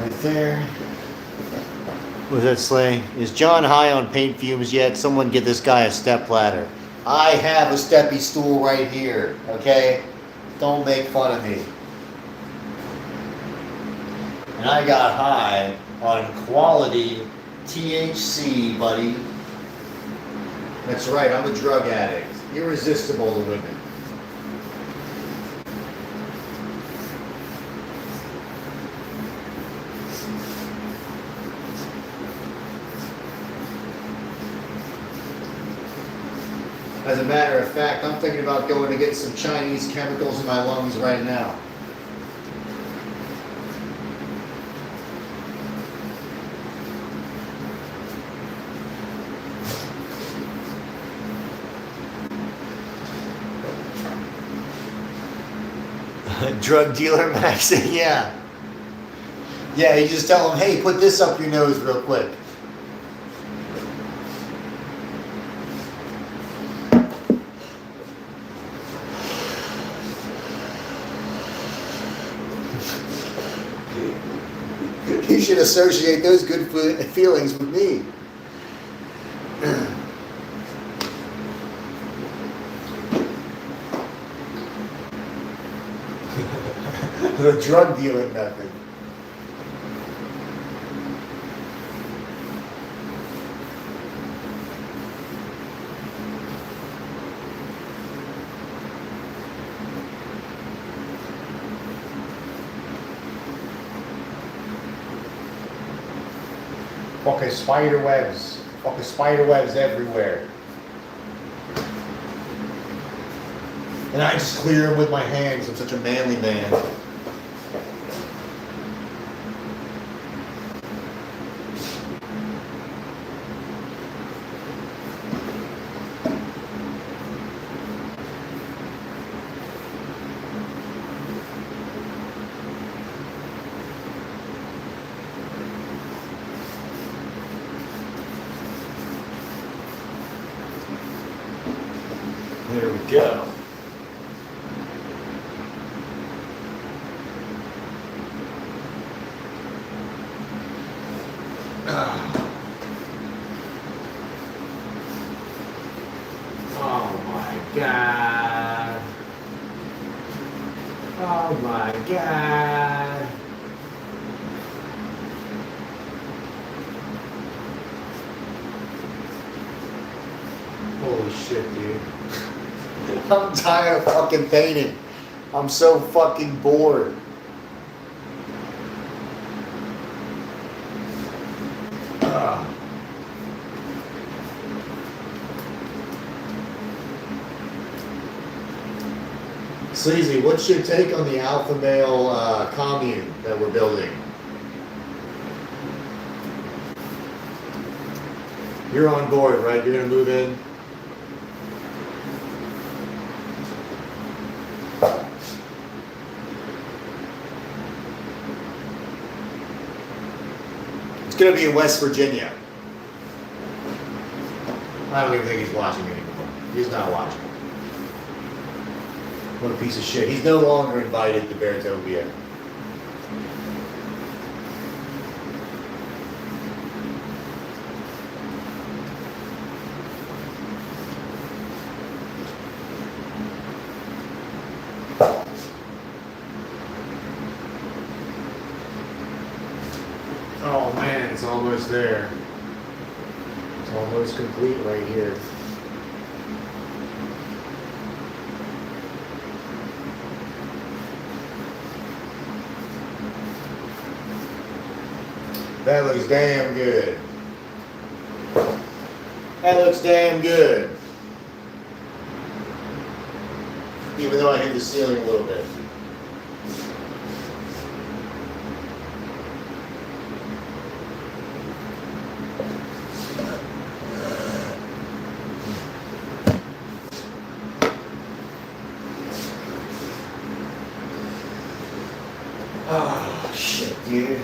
Right there. What was that saying? Is John high on paint fumes yet? Someone get this guy a step ladder. I have a steppy stool right here, okay? Don't make fun of me. And I got high on quality THC, buddy. That's right, I'm a drug addict. Irresistible to women. As a matter of fact, I'm thinking about going to get some Chinese chemicals in my lungs right now. Drug dealer Max, yeah. Yeah, you just tell him, hey, put this up your nose real quick. You should associate those good feelings with me. The drug dealing method. Fucking spider webs. Fucking spider webs everywhere. And I just clear them with my hands. I'm such a manly man. There we go. Oh my God. Oh my God. Holy shit, dude. I'm tired of fucking painting. I'm so fucking bored. Sleazy, what's your take on the alpha male commune that we're building? You're on board, right? You're gonna move in? It's gonna be in West Virginia. I don't even think he's watching anymore. He's not watching. What a piece of shit. He's no longer invited to Beartopia. Oh man, it's almost there. It's almost complete right here. That looks damn good. That looks damn good. Even though I hit the ceiling a little bit. Oh, shit, dude.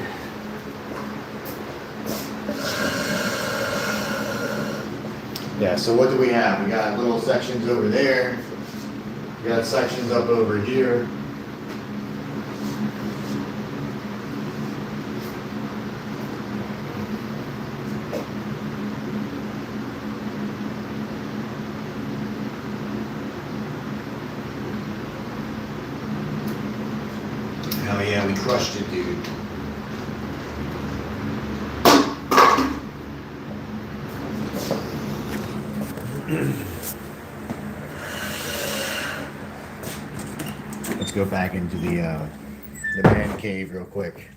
Yeah, so what do we have? We got little sections over there. We got sections up over here. Hell yeah, we crushed it, dude. Let's go back into the man cave real quick.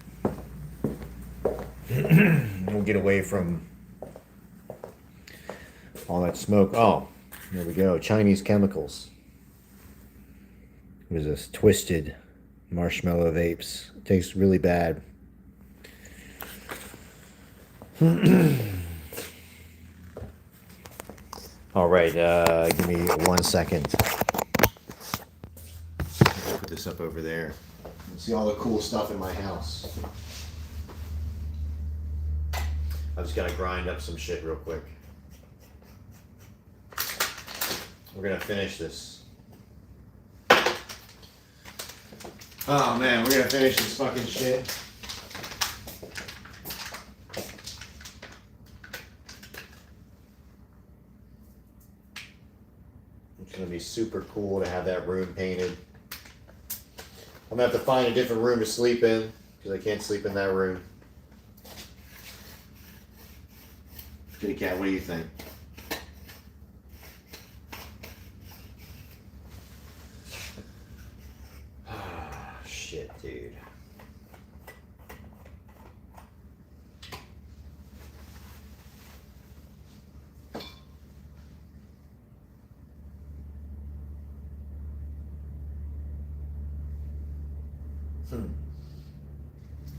We'll get away from all that smoke. Oh, there we go. Chinese chemicals. What is this? Twisted marshmallow vapes. It tastes really bad. All right, give me 1 second. Put this up over there. See all the cool stuff in my house. I just gotta grind up some shit real quick. We're gonna finish this. Oh man, we're gonna finish this fucking shit. It's gonna be super cool to have that room painted. I'm gonna have to find a different room to sleep in because I can't sleep in that room. Kitty cat, what do you think? Ah, shit, dude.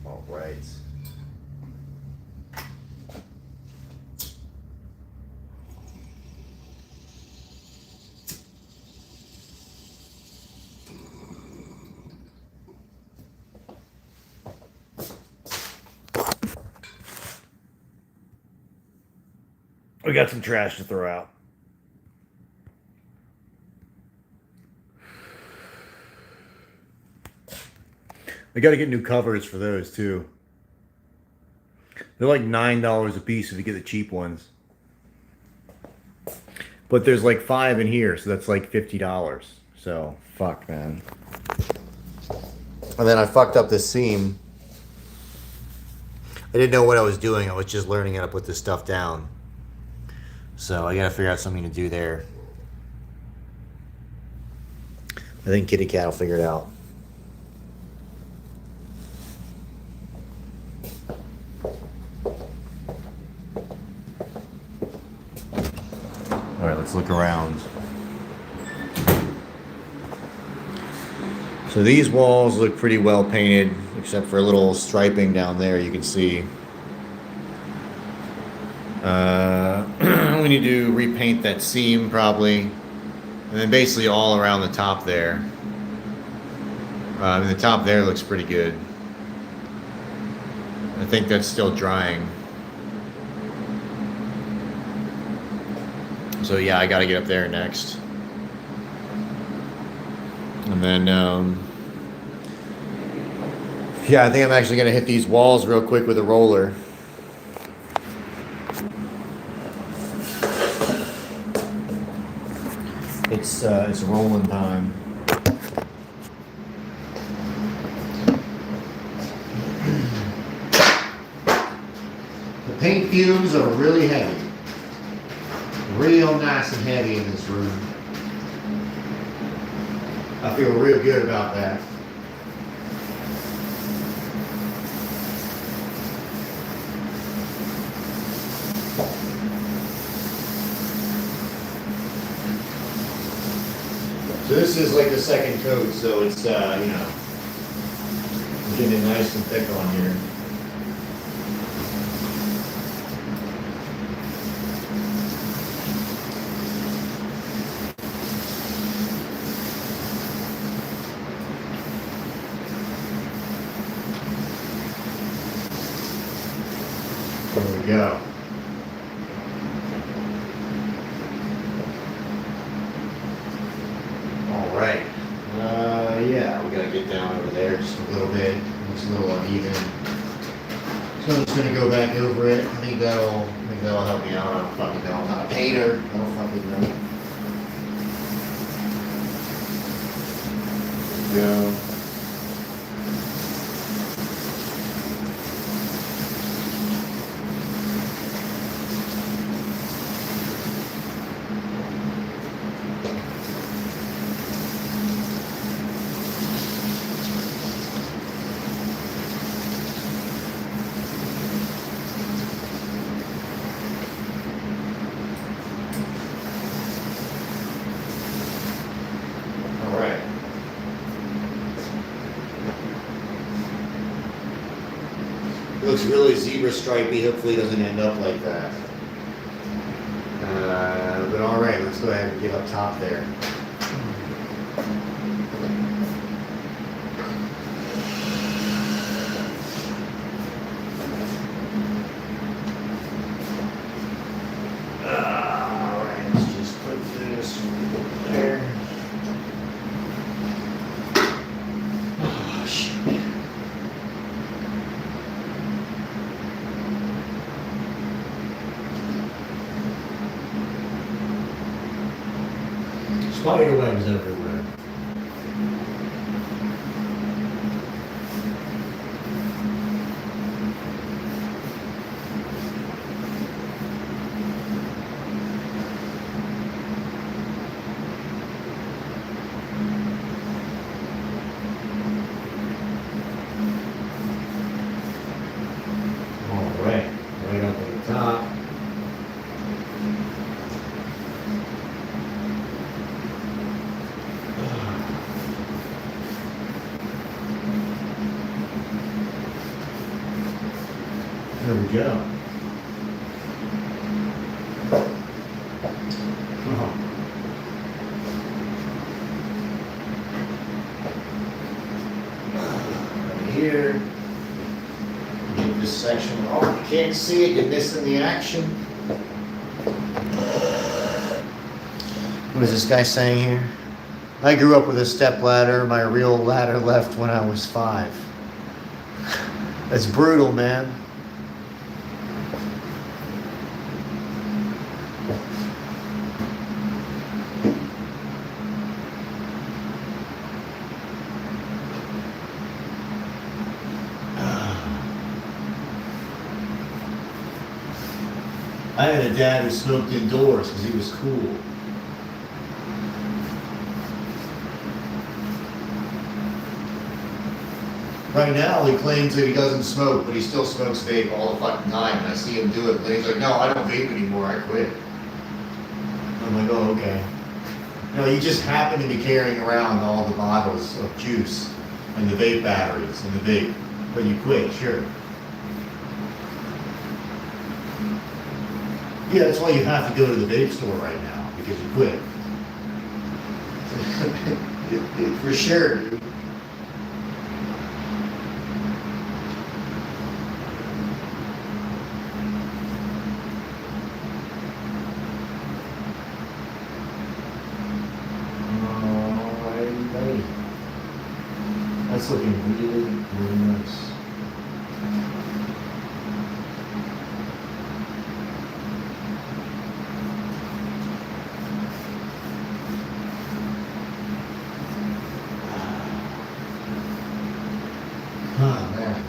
All right. We got some trash to throw out. I got to get new covers for those too. They're like $9 a piece if you get the cheap ones. But there's like 5 in here, so that's like $50. So, fuck, man. And then I fucked up this seam. I didn't know what I was doing. I was just learning how to put this stuff down. So I gotta figure out something to do there. I think Kitty Cat will figure it out. All right, let's look around. So these walls look pretty well painted, except for a little striping down there you can see. We need to repaint that seam probably. And then basically all around the top there. The top there looks pretty good. I think that's still drying. So yeah, I gotta get up there next. And then, yeah, I think I'm actually gonna hit these walls real quick with a roller. It's rolling time. paint fumes are really heavy. Real nice and heavy in this room. I feel real good about that. So this is like the second coat, so it's, you know, getting it nice and thick on here. There we go. All right. Yeah, we gotta get down over there just a little bit. It's a little uneven. So I'm just gonna go back over it. I think that'll help me out. I don't fucking know. I'm not a painter. I don't fucking know. There we go. It looks really zebra stripey. Hopefully it doesn't end up like that. But all right, let's go ahead and get up top there. All right, let's just put this there. Oh, shit. Spider webs everywhere. All right, right up at the top. There we go. Right here. Get this section. Oh, you can't see it. You're missing the action. What is this guy saying here? I grew up with a step ladder. My real ladder left when I was 5. That's brutal, man. I had a dad who smoked indoors because he was cool. Right now, he claims that he doesn't smoke, but he still smokes vape all the fucking time. And I see him do it, but he's like, no, I don't vape anymore, I quit. I'm like, oh, okay. No, you just happen to be carrying around all the bottles of juice and the vape batteries and the vape, but you quit, sure. Yeah, that's why you have to go to the vape store right now, because you quit. For sure, dude. Alrighty. That's looking really, really nice. Oh, man.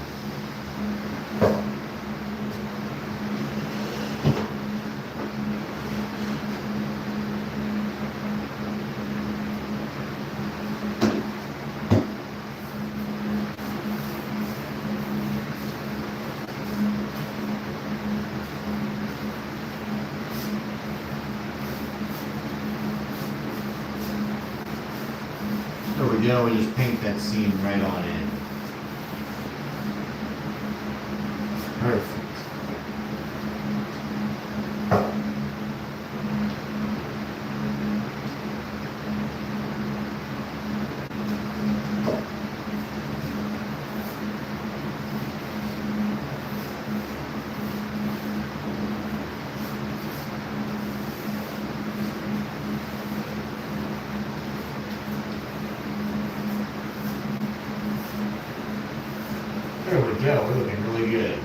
go. We just paint that seam right on in. Perfect. There we go. We're looking really good.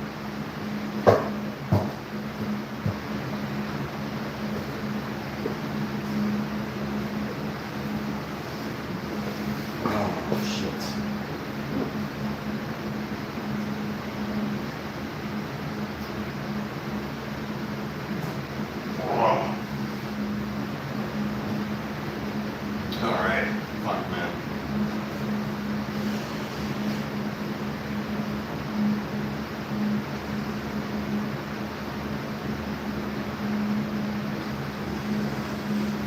Oh, shit. Oh. All right. Fuck, man.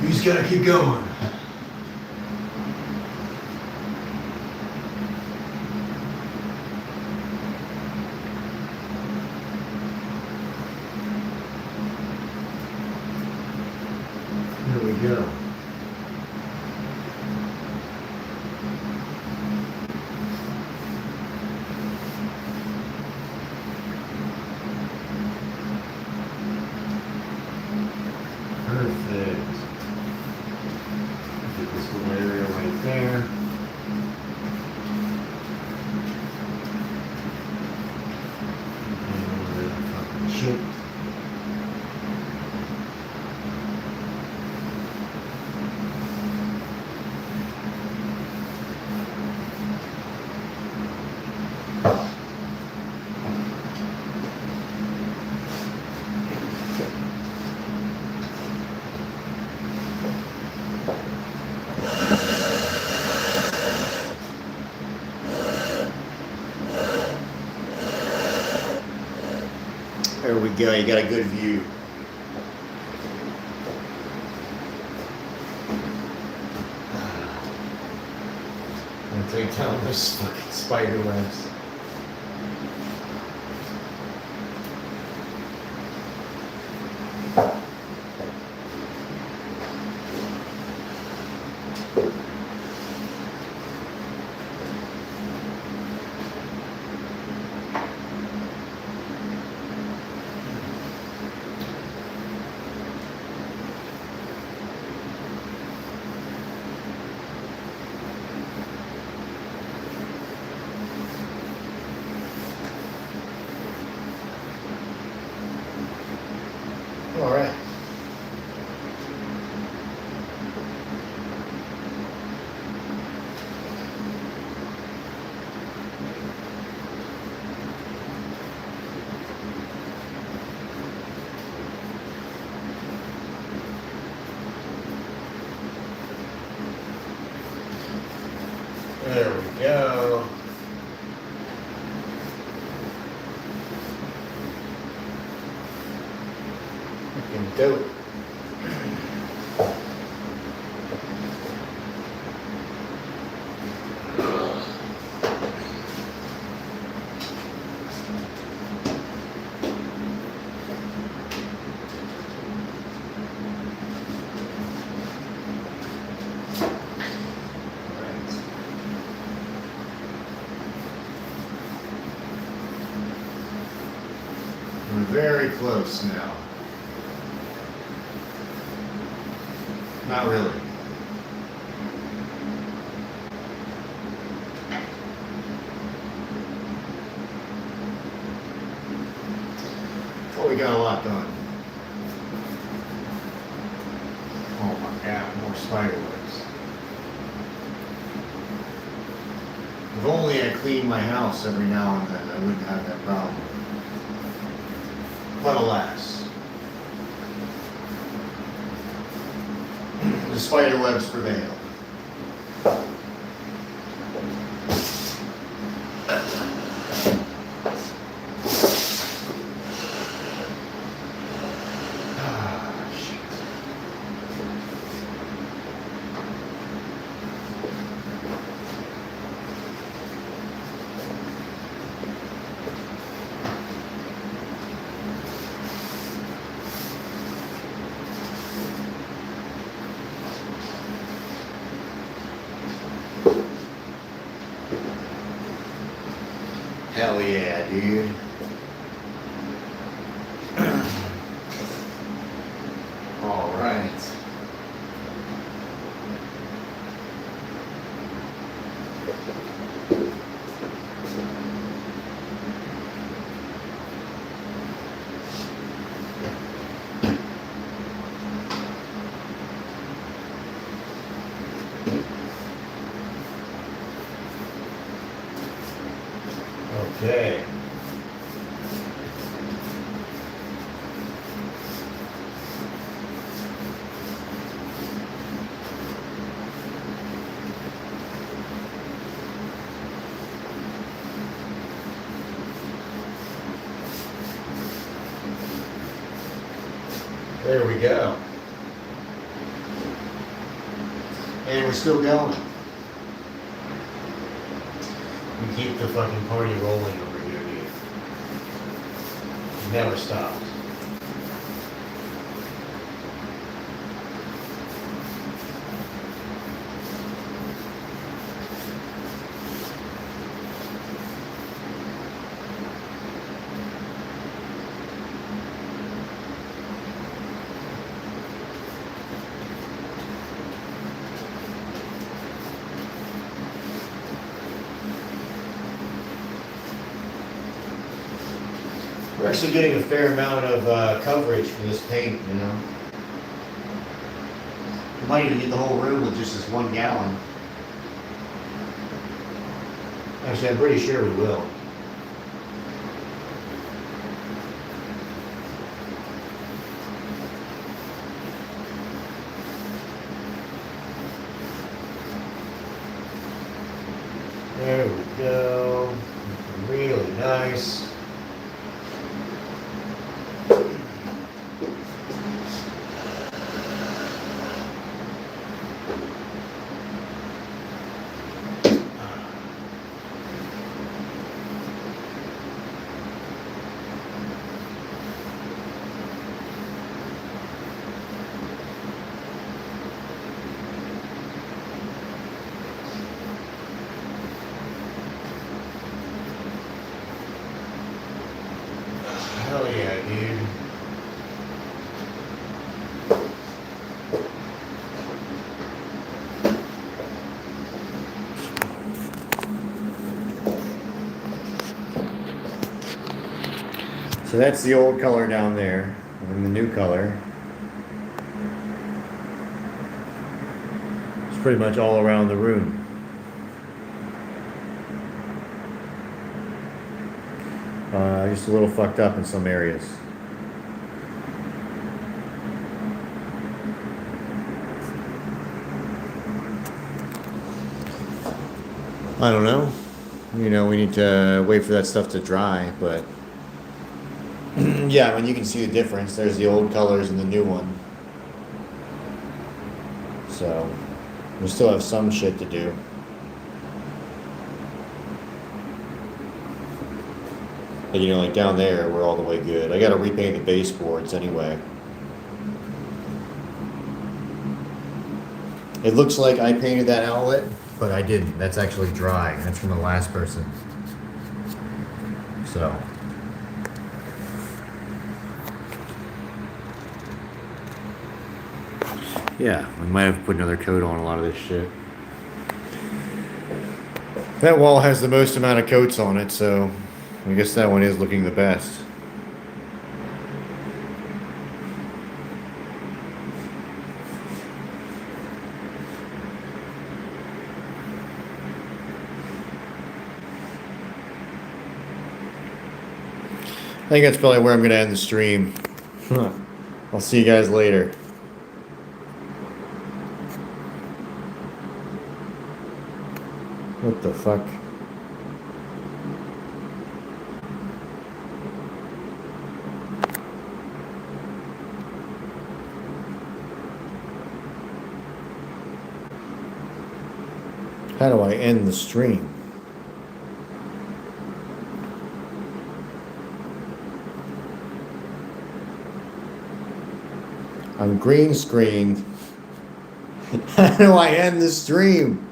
You just gotta keep going. There we go. Perfect. Get this little area right there. And over the fucking shit. There we go. You got a good view. I'm gonna take down those fucking spider webs. All right. There we go. Fucking dope. We're very close now. Not really. Well, we got a lot done. Oh my god, more spider webs. If only I cleaned my house every now and then, I wouldn't have that problem. But alas, the spider webs prevail. Hell yeah, dude. All right. Okay. There we go. And we're still going. We keep the fucking party rolling over here, dude. It never stops. We're actually getting a fair amount of coverage for this paint, you know. We might even get the whole room with just this 1 gallon. Actually, I'm pretty sure we will. There we go. Really nice. Hell yeah, dude. So that's the old color down there, and the new color. It's pretty much all around the room. Just a little fucked up in some areas. I don't know. You know, we need to wait for that stuff to dry, but yeah, I mean, you can see the difference. There's the old colors and the new one. So, we still have some shit to do. But, you know, like down there, we're all the way good. I gotta repaint the baseboards anyway. It looks like I painted that outlet, but I didn't. That's actually dry. That's from the last person. So. Yeah, we might have put another coat on a lot of this shit. That wall has the most amount of coats on it, so I guess that one is looking the best. I think that's probably where I'm going to end the stream. I'll see you guys later. What the fuck? How do I end the stream? I'm green screened. How do I end the stream?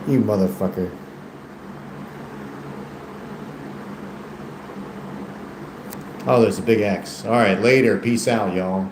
You motherfucker. Oh, there's a big X. All right, later. Peace out, y'all.